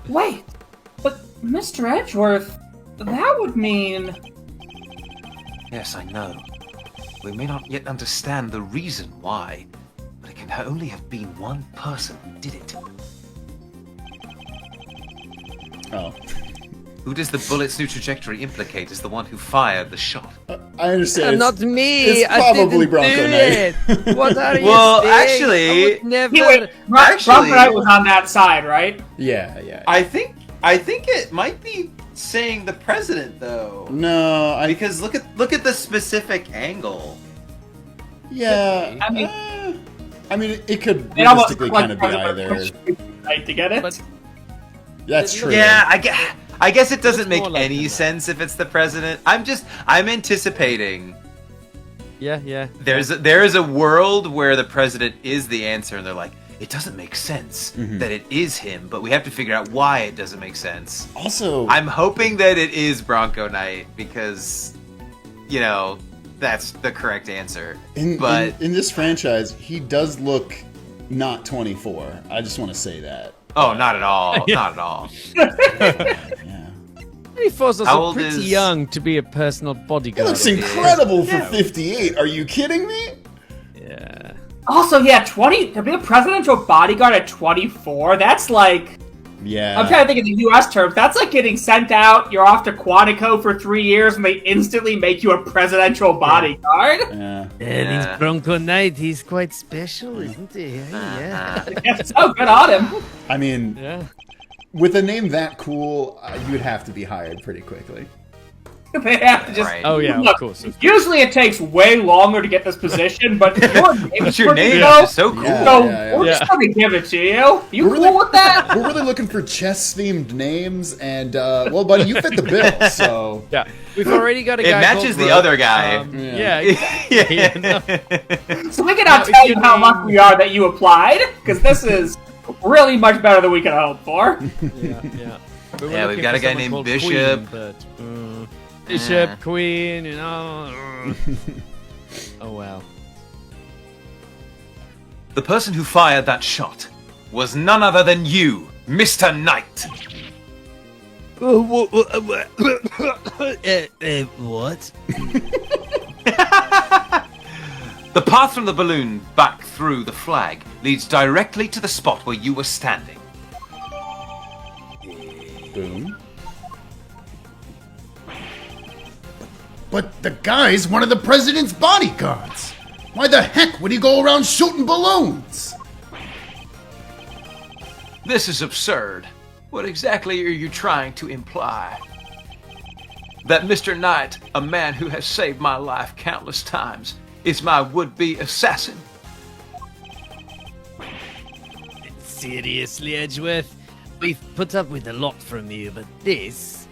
Wait, but Mr. Edgeworth, that would mean... Yes, I know. We may not yet understand the reason why, but it can only have been one person who did it. Oh. Who does the bullet's new trajectory implicate as the one who fired the shot? I understand. Not me. It's probably I Bronco didn't do Knight. it. What are you Well, saying? actually- I would never. Bronco Knight was on that side, right? Yeah. I think it might be saying the President though. No, Because look at the specific angle. Yeah. I mean, it could it almost realistically looked kind of be either. Right to get it. But- That's true. Yeah, I guess it doesn't make more like any that. sense if it's the President. I'm anticipating Yeah. There is a world where the president is the answer, and they're like, it doesn't make sense that it is him, but we have to figure out why it doesn't make sense. Also, I'm hoping that it is Bronco Knight because, that's the correct answer. in this franchise, he does look not 24. I just want to say that. Oh, not at all. Not at all. Yeah. 24 is How also old pretty is- young to be a personal He bodyguard. looks incredible for 58. Are you kidding me? Yeah. Also, yeah, 20 to be a presidential bodyguard at 24. That's like Yeah. I'm trying to think of the U.S. terms. That's like getting sent out. You're off to Quantico for 3 years, and they instantly make you a presidential bodyguard. Yeah. And he's Bronco Knight. He's quite special, isn't he? Yeah. Yeah, so good on him. I mean, Yeah. with a name that cool, you'd have to be hired pretty quickly. They have to just. Right. Oh yeah, Look, of course. Usually it takes way longer to get this position, but your name But is your pretty name dope, is so cool. Yeah. So we're just gonna give it to you. You We're cool really- with that? We're really looking for chess-themed names, and well, buddy, you fit the bill. So Yeah. We've already got a It guy. matches called the Rook. other guy. Yeah. Exactly. Yeah, no. So we can now Now, tell if you your how name- lucky we are that you applied, because this is really much better than we could hope for. Yeah. But we're Yeah, we've looking got for a guy someone named called Bishop. Queen, but, Bishop, Queen, Oh wow. The person who fired that shot was none other than you, Mr. Knight. What? The path from the balloon back through the flag leads directly to the spot where you were standing. boom. But the guy's one of the president's bodyguards. Why the heck would he go around shooting balloons? This is absurd. What exactly are you trying to imply? That Mr. Knight, a man who has saved my life countless times, is my would-be assassin? Seriously, Edgeworth? We've put up with a lot from you, but this...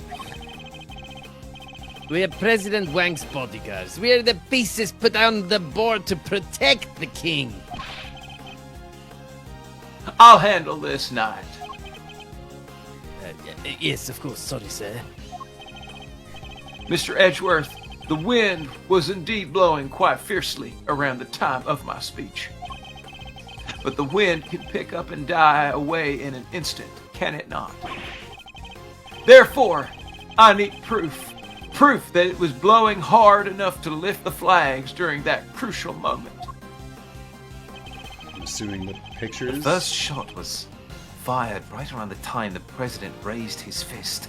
We're President Wang's bodyguards. We're the pieces put on the board to protect the king. I'll handle this, Knight. Yes, of course. Sorry, sir. Mr. Edgeworth, the wind was indeed blowing quite fiercely around the time of my speech. But the wind can pick up and die away in an instant, can it not? Therefore, I need proof. Proof that it was blowing hard enough to lift the flags during that crucial moment. I'm assuming the pictures. The first shot was fired right around the time the president raised his fist.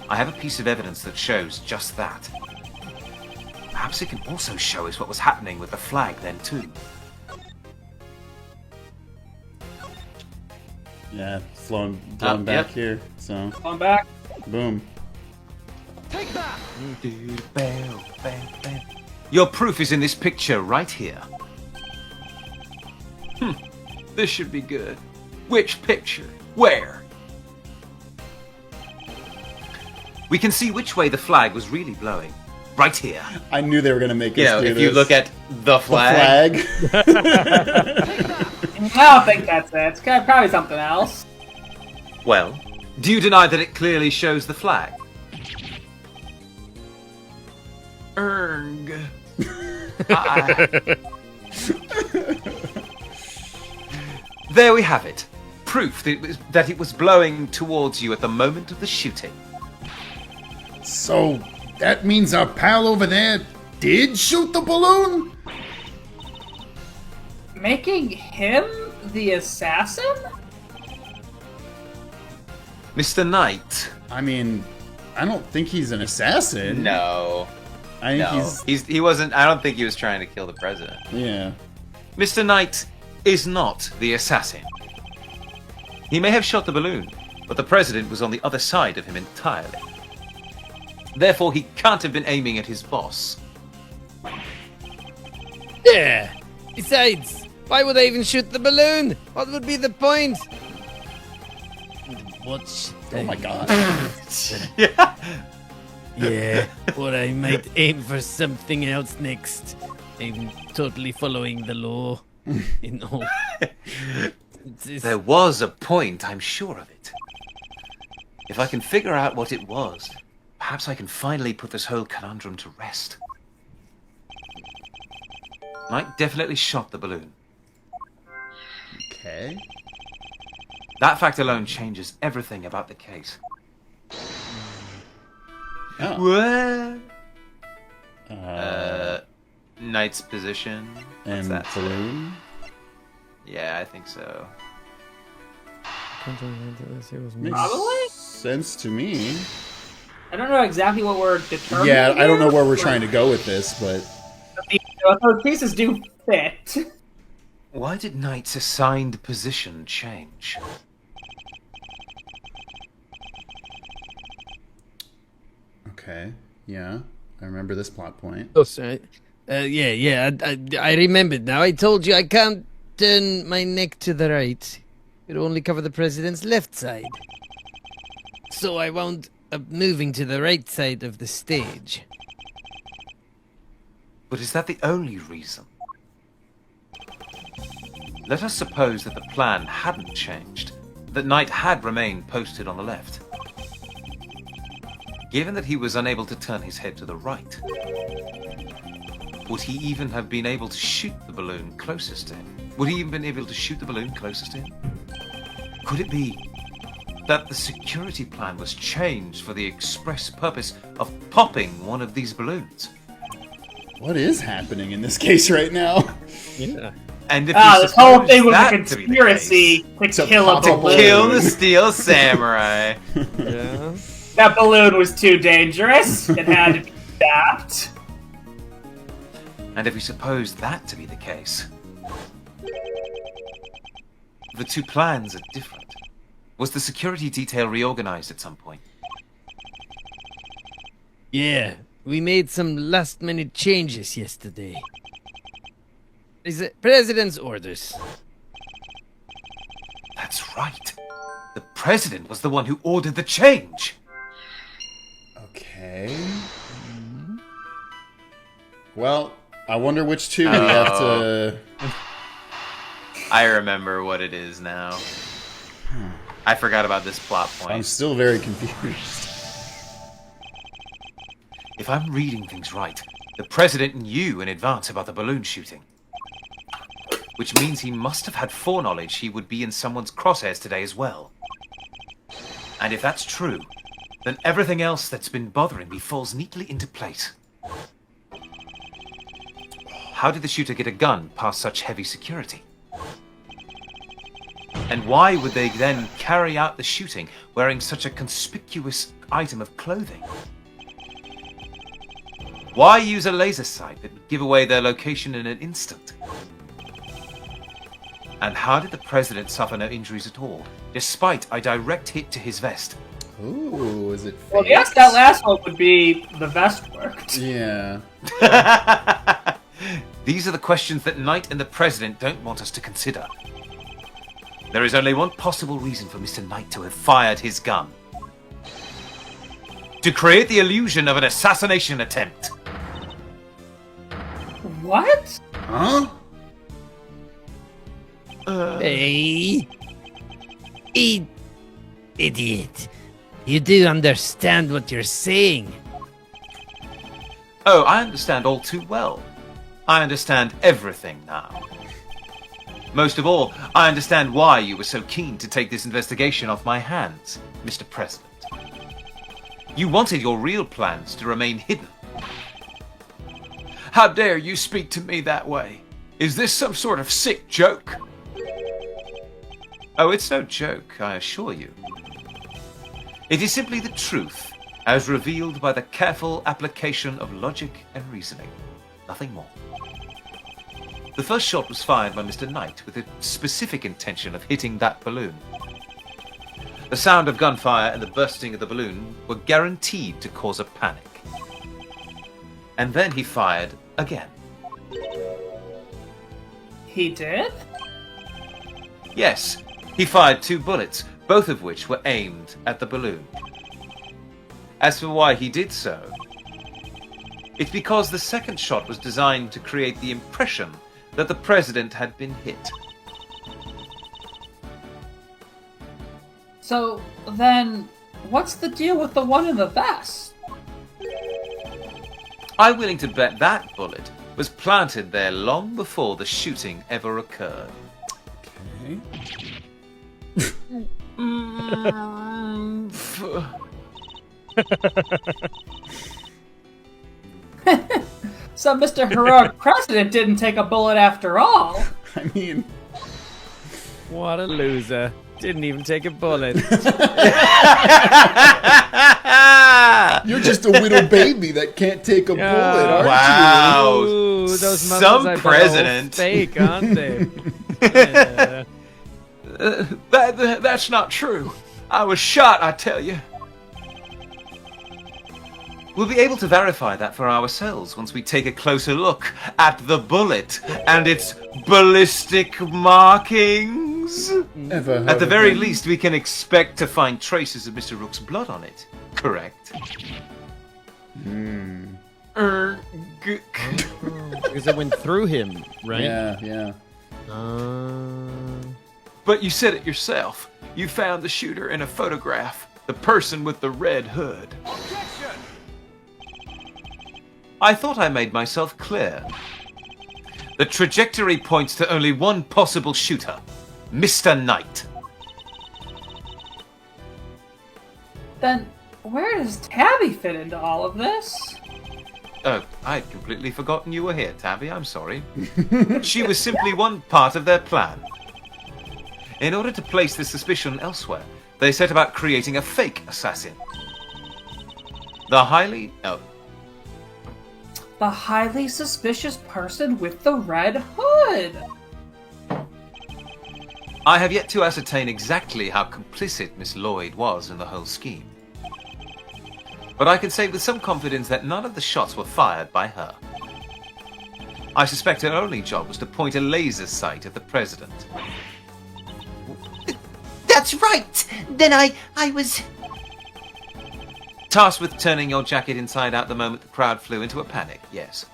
I have a piece of evidence that shows just that. Perhaps it can also show us what was happening with the flag then too. Yeah, flowing back Yep. here. So, Come back. boom. Your proof is in this picture right here. This should be good. Which picture? Where? We can see which way the flag was really blowing. Right here. I knew they were gonna make us You know, do if this. you look at the the flag. flag. I don't think that's it. It's probably something else. Well, do you deny that it clearly shows the flag? Erg. There we have it. Proof that it was blowing towards you at the moment of the shooting. So that means our pal over there did shoot the balloon? Making him the assassin? Mr. Knight. I mean, I don't think he's an assassin. No. I think He wasn't. I don't think he was trying to kill the president. Yeah. Mr. Knight is not the assassin. He may have shot the balloon, but the president was on the other side of him entirely. Therefore, he can't have been aiming at his boss. Yeah. Besides, why would I even shoot the balloon? What would be the point? Watch. Oh my god. Yeah. Yeah, or I might aim for something else next. I'm totally following the law. You know. There was a point, I'm sure of it. If I can figure out what it was, perhaps I can finally put this whole conundrum to rest. Knight definitely shot the balloon. Okay. That fact alone changes everything about the case. Oh. What? Knight's position. What's And that say? balloon. Yeah, I think so. Makes Probably? sense to me. I don't know exactly what we're determining. Yeah, I don't know here, where we're but trying to go with this, but those pieces do fit. Why did Knight's assigned position change? okay. Yeah, I remember this plot point. Oh, sorry. I remembered now. I told you I can't turn my neck to the right. It only cover the president's left side. So I wound up moving to the right side of the stage. But is that the only reason? Let us suppose that the plan hadn't changed, that Knight had remained posted on the left. Given that he was unable to turn his head to the right, would he even have been able to shoot the balloon closest to him? Would he even been able to shoot the balloon closest to him? Could it be that the security plan was changed for the express purpose of popping one of these balloons? What is happening in this case right now? Yeah. And if This whole thing was a conspiracy to kill a pop a balloon. kill the Steel Samurai. Yeah. That balloon was too dangerous. It had to be stopped. And if we suppose that to be the case, the two plans are different. Was the security detail reorganized at some point? Yeah, we made some last-minute changes yesterday. Is it President's orders? That's right. The president was the one who ordered the change. Okay. Well, I wonder which two we have to... I remember what it is now. I forgot about this plot I'm point. still very confused. If I'm reading things right, the president knew in advance about the balloon shooting. Which means he must have had foreknowledge he would be in someone's crosshairs today as well. And if that's true, then everything else that's been bothering me falls neatly into place. How did the shooter get a gun past such heavy security? And why would they then carry out the shooting wearing such a conspicuous item of clothing? Why use a laser sight that would give away their location in an instant? And how did the president suffer no injuries at all, despite a direct hit to his vest? Ooh, is it fake? Well, yes, that last one would be the vest worked. Yeah. These are the questions that Knight and the president don't want us to consider. There is only one possible reason for Mr. Knight to have fired his gun. To create the illusion of an assassination attempt. What? Huh? Hey, idiot. You do understand what you're saying. Oh, I understand all too well. I understand everything now. Most of all, I understand why you were so keen to take this investigation off my hands, Mr. President. You wanted your real plans to remain hidden. How dare you speak to me that way? Is this some sort of sick joke? Oh, it's no joke, I assure you. It is simply the truth, as revealed by the careful application of logic and reasoning. Nothing more. The first shot was fired by Mr. Knight with a specific intention of hitting that balloon. The sound of gunfire and the bursting of the balloon were guaranteed to cause a panic. And then he fired again. He did? Yes, he fired 2 bullets, both of which were aimed at the balloon. As for why he did so, it's because the second shot was designed to create the impression that the president had been hit. So, then, what's the deal with the one in the vest? I'm willing to bet that bullet was planted there long before the shooting ever occurred. Okay. So Mr. Heroic President didn't take a bullet after all. I mean, What a loser. Didn't even take a bullet. you're just a little baby that can't take a bullet, aren't Wow. Ooh, those Some muscles I bet are all president. fake, aren't they? Yeah. That's not true. I was shot, I tell you. We'll be able to verify that for ourselves once we take a closer look at the bullet and its ballistic markings. Never heard At the of very them. least, we can expect to find traces of Mr. Rook's blood on it. Correct? Because it went through him, right? Yeah. But you said it yourself. You found the shooter in a photograph. The person with the red hood. I thought I made myself clear. The trajectory points to only one possible shooter, Mr. Knight. Then, where does Tabby fit into all of this? Oh, I'd completely forgotten you were here, Tabby. I'm sorry. She was simply one part of their plan. In order to place the suspicion elsewhere, they set about creating a fake assassin. The highly suspicious person with the red hood. I have yet to ascertain exactly how complicit Miss Lloyd was in the whole scheme. But I can say with some confidence that none of the shots were fired by her. I suspect her only job was to point a laser sight at the president. That's right! Then I was... Tasked with turning your jacket inside out the moment the crowd flew into a panic, yes.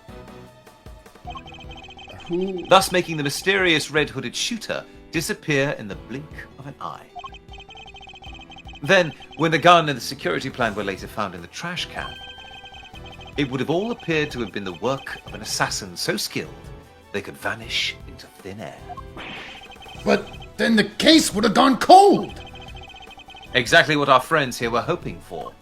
Thus making the mysterious red-hooded shooter disappear in the blink of an eye. Then, when the gun and the security plan were later found in the trash can, it would have all appeared to have been the work of an assassin so skilled they could vanish into thin air. But then the case would have gone cold. Exactly what our friends here were hoping for.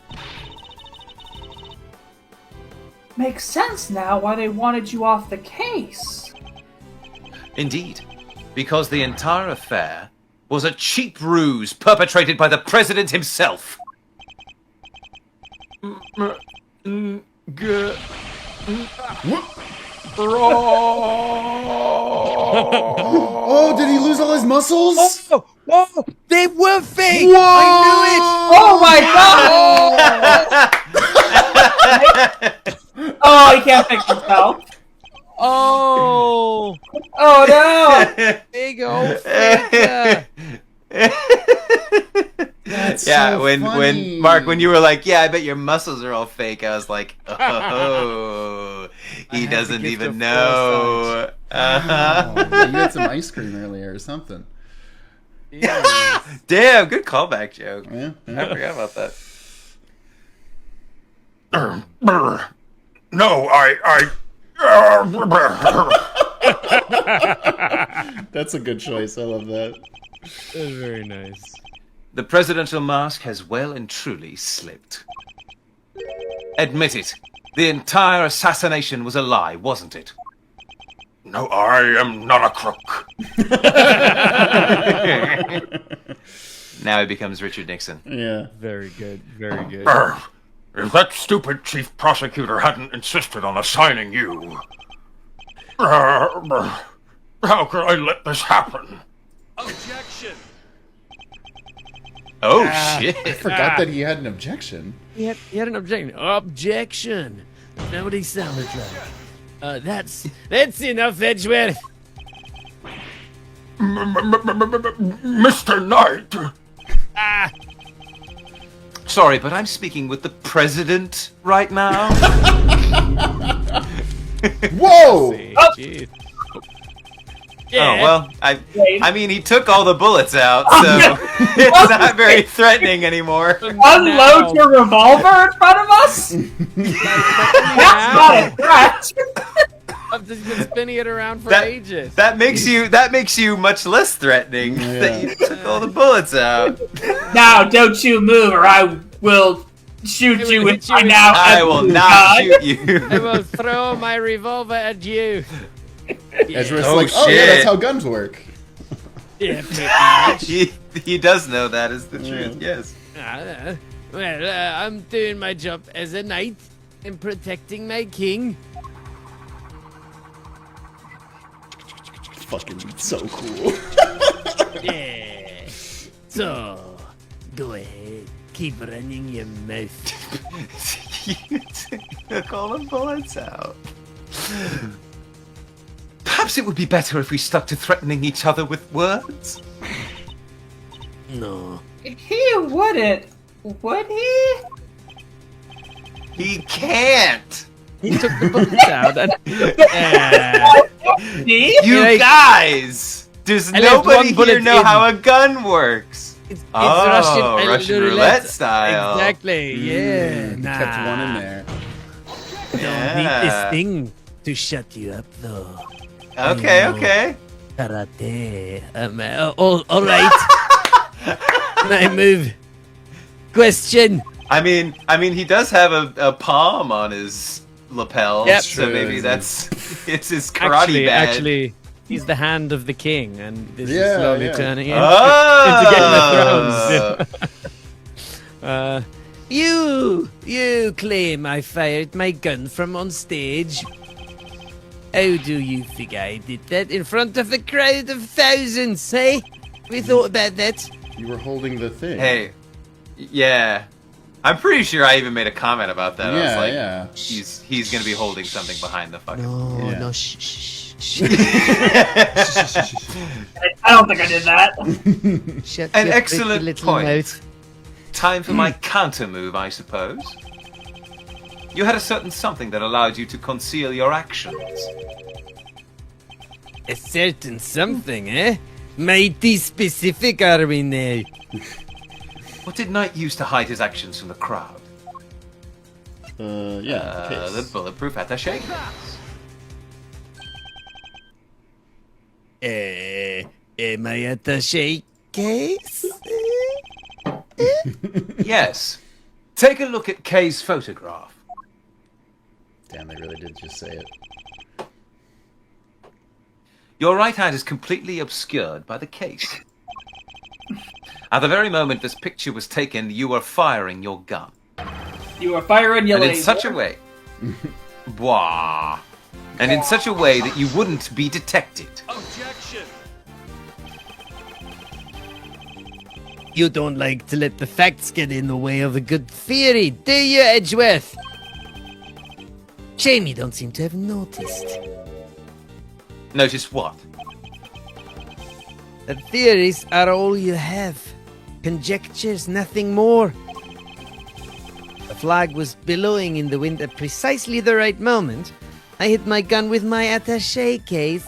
Makes sense now why they wanted you off the case. Indeed, because the entire affair was a cheap ruse perpetrated by the president himself. Oh, did he lose all his muscles? Whoa! They were fake! Whoa! I Oh my god! Oh, he can't fix himself. knew it! Oh! Oh no! Big old faker! That's Yeah, so when funny. Mark, when you were like, yeah, I bet your muscles are all fake, I was like, oh, he had the doesn't gift even of know. Oh, yeah, you had some ice cream earlier or something. Damn, good callback joke. Yeah. I forgot about that. No, That's a good choice. I love that. That's very nice. The presidential mask has well and truly slipped. Admit it, the entire assassination was a lie, wasn't it? No, I am not a crook. Now he becomes Richard Nixon. Yeah. Very good. Very good. If that stupid chief prosecutor hadn't insisted on assigning you, how could I let this happen? Objection! Oh, I shit. forgot that he had an objection. He had an objection. Objection! That's not what he sounded like. That's enough, Edgeworth. Mr. Knight. sorry, but I'm speaking with the president right now. Whoa! Jeez. Oh, well, I mean, he took all the bullets out, so it's not very threatening anymore. Unload your revolver in front of us? That's not a threat. I've just been spinning it around for That- ages. That makes you much less threatening that you took all the bullets out. Now, don't you move, or I will shoot you with my now. I will not shoot you. I will throw my revolver at you. Edgeworth's Oh, like, oh yeah, shit. that's how guns work. Yeah, pretty much. he does know that is the truth. Yes. I'm doing my job as a knight and protecting my king. Fucking so cool. Yeah. So, go ahead. Keep running your mouth. You took all the bullets out. Perhaps it would be better if we stuck to threatening each other with words. No. He wouldn't, would he? He can't. He took the bullets out. And, See? You Like- guys! Does I left nobody one here bullet know in. how a gun works? it's Oh, Russian, Russian roulette style. Exactly. Yeah. Kept one in there. Don't need this thing to shut you up, though. Okay, I know. okay. Karate. All right. Now move. Question. I mean, he does have a palm on his lapel, Yep. so True. maybe it's his karate badge. Actually, he's the hand of the king, and this Yeah, is slowly yeah. turning Oh! into Game of Thrones. You claim I fired my gun from on stage. How do you think I did that in front of a crowd of thousands, eh? We thought about that. You were holding the thing. Hey, yeah. I'm pretty sure I even made a comment about that. I was Yeah, like, yeah. he's gonna be holding something behind the fucking. Yeah. No, shh. I don't think I did that. Shut An your excellent pretty little point. mouth. Time for my counter move, I suppose. You had a certain something that allowed you to conceal your actions. A certain something, eh? Mighty specific, are we now? What did Knight use to hide his actions from the crowd? Yeah. The Case. bulletproof attaché glass. Am I at a shake case? Yes. Take a look at Kay's photograph. Damn, they really did just say it. Your right hand is completely obscured by the case. At the very moment this picture was taken, you were firing your gun. You were firing your And in laser. such a way... Blah. And in such a way that you wouldn't be detected. You don't like to let the facts get in the way of a good theory, do you, Edgeworth? Shame you don't seem to have noticed. Notice what? That theories are all you have. Conjectures, nothing more. The flag was billowing in the wind at precisely the right moment. I hit my gun with my attaché case.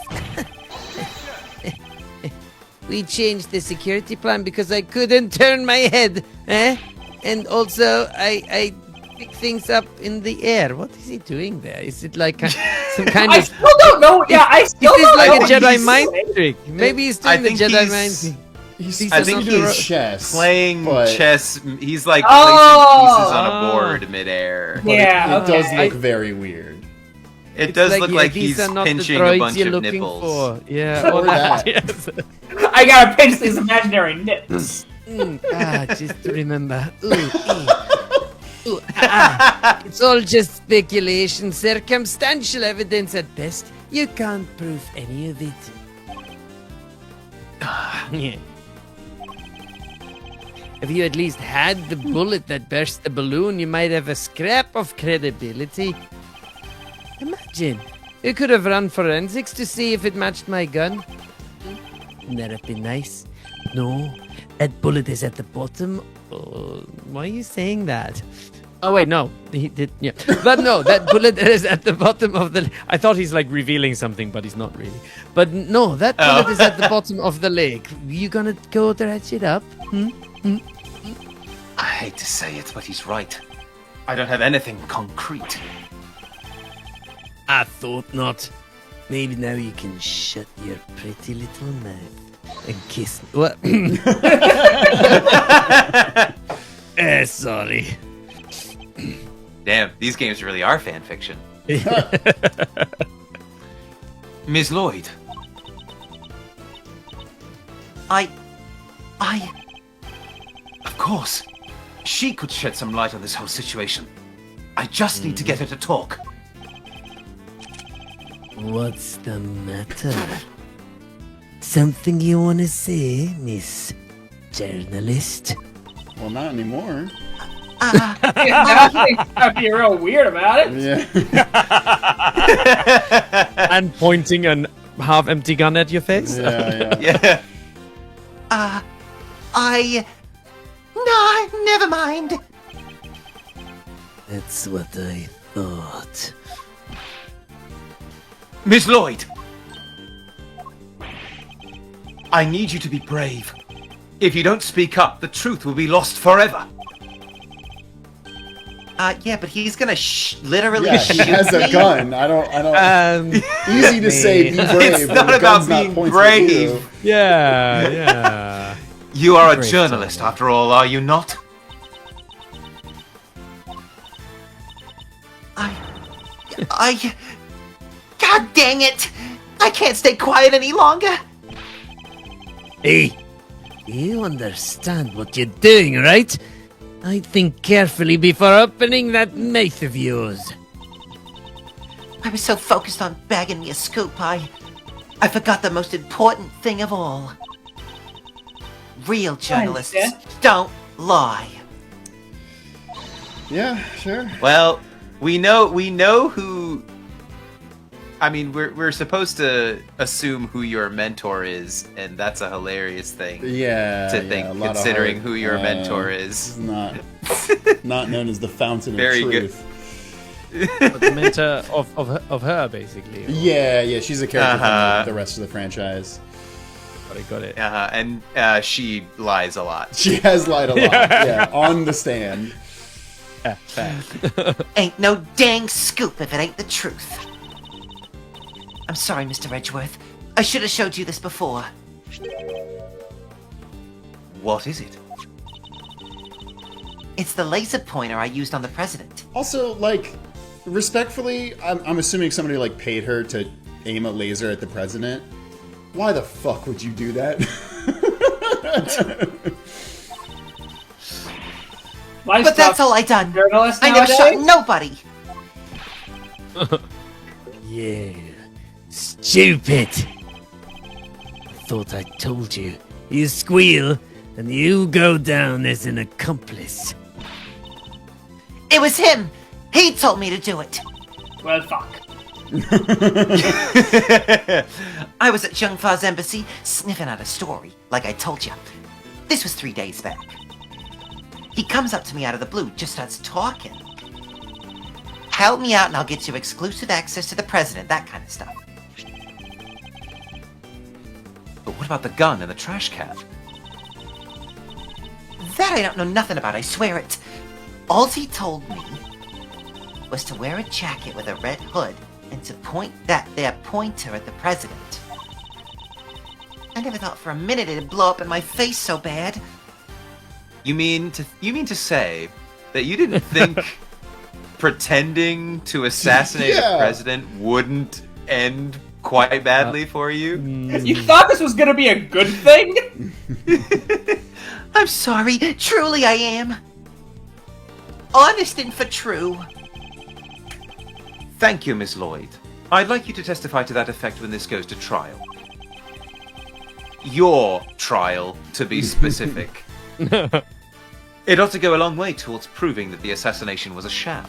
We changed the security plan because I couldn't turn my head, eh? And also, I pick things up in the air. What is he doing there? Is it like some kind I of... still don't know. Yeah, I still Is this don't like know. a what Jedi he's mind doing. trick? Maybe he's I doing the think Jedi he's- mind trick. He's I think doing he's chess. Playing but chess. He's like Oh! placing pieces on a board midair. but Yeah, it does okay. look very weird. It does look like these he's are not the pinching a droids bunch you're of looking nipples. For. Yeah, Or that. Yes. I gotta pinch these imaginary nips. Just to remember. It's all just speculation, circumstantial evidence at best. You can't prove any of it. Yeah. If you at least had the bullet that burst the balloon, you might have a scrap of credibility. Imagine, you could have run forensics to see if it matched my gun. Wouldn't that have been nice? No, that bullet is at the bottom. Oh, Why are you saying that? Oh wait, no, he did. Yeah, but no, that bullet is at the bottom of the. I thought he's like revealing something, but he's not really. But no, that bullet is at the bottom of the lake. You gonna go dredge it up? I hate to say it, but he's right. I don't have anything concrete. I thought not. Maybe now you can shut your pretty little mouth and kiss. What? Sorry. Damn, these games really are fan fiction. Ms. Lloyd. Of course. She could shed some light on this whole situation. I just need to get her to talk. What's the matter? Something you want to say, Miss Journalist? Well, not anymore. I'd be real weird about it. Yeah. And pointing a half-empty gun at your face? Yeah. No, never mind. That's what I thought. Miss Lloyd! I need you to be brave. If you don't speak up, the truth will be lost forever. Yeah, but he's gonna literally Yeah, shoot he has a me. gun. I don't. Easy to say, be brave. It's but not the about gun's not being pointed at you. brave. Yeah. You are a Great journalist, job. after all, are you not? God dang it! I can't stay quiet any longer. Hey, you understand what you're doing, right? I'd think carefully before opening that mouth of yours. I was so focused on bagging me a scoop, I forgot the most important thing of all. Real journalists don't lie. Yeah, sure. Well, we know who. I mean, we're supposed to assume who your mentor is, and that's a hilarious thing. Yeah. To think, a lot of considering heart. who your mentor is. He's not known as the fountain Very of good. truth. But the mentor of her, basically. Yeah, she's a character Uh-huh. from the rest of the franchise. Got it. And she lies a lot. She has lied a lot. Yeah, on the stand. Ain't no dang scoop if it ain't the truth. I'm sorry, Mr. Edgeworth. I should have showed you this before. What is it? It's the laser pointer I used on the president. Also, like, respectfully, I'm assuming somebody like paid her to aim a laser at the president. Why the fuck would you do that? But that's all I done. Journalist I never nowadays? shot nobody. Yeah. Stupid. I thought I told you. You squeal, and you go down as an accomplice. It was him. He told me to do it. Well, fuck. I was at Zhengfa's embassy sniffing out a story, like I told you. This was 3 days back. He comes up to me out of the blue, just starts talking. Help me out and I'll get you exclusive access to the president, that kind of stuff. But what about the gun and the trash can? That I don't know nothing about, I swear it. All he told me was to wear a jacket with a red hood and to point that there pointer at the president. I never thought for a minute it'd blow up in my face so bad. You mean to say that you didn't think pretending to assassinate Yeah. a president wouldn't end quite badly for you? You thought this was gonna be a good thing? I'm sorry, truly I am. Honest and for true. Thank you, Miss Lloyd. I'd like you to testify to that effect when this goes to trial. Your trial, to be specific. It ought to go a long way towards proving that the assassination was a sham.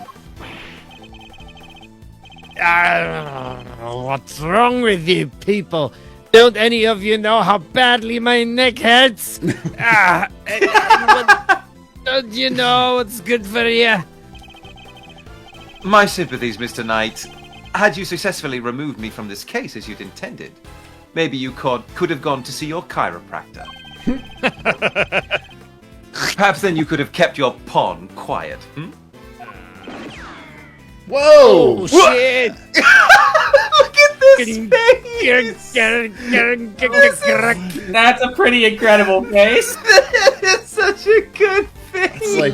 What's wrong with you people? Don't any of you know how badly my neck hurts? Don't you know it's good for you? My sympathies, Mr. Knight. Had you successfully removed me from this case as you'd intended, maybe you could have gone to see your chiropractor. Perhaps then you could have kept your pawn quiet. Whoa! Shit! Look at this face! That's a pretty incredible face. It's such a good face. It's like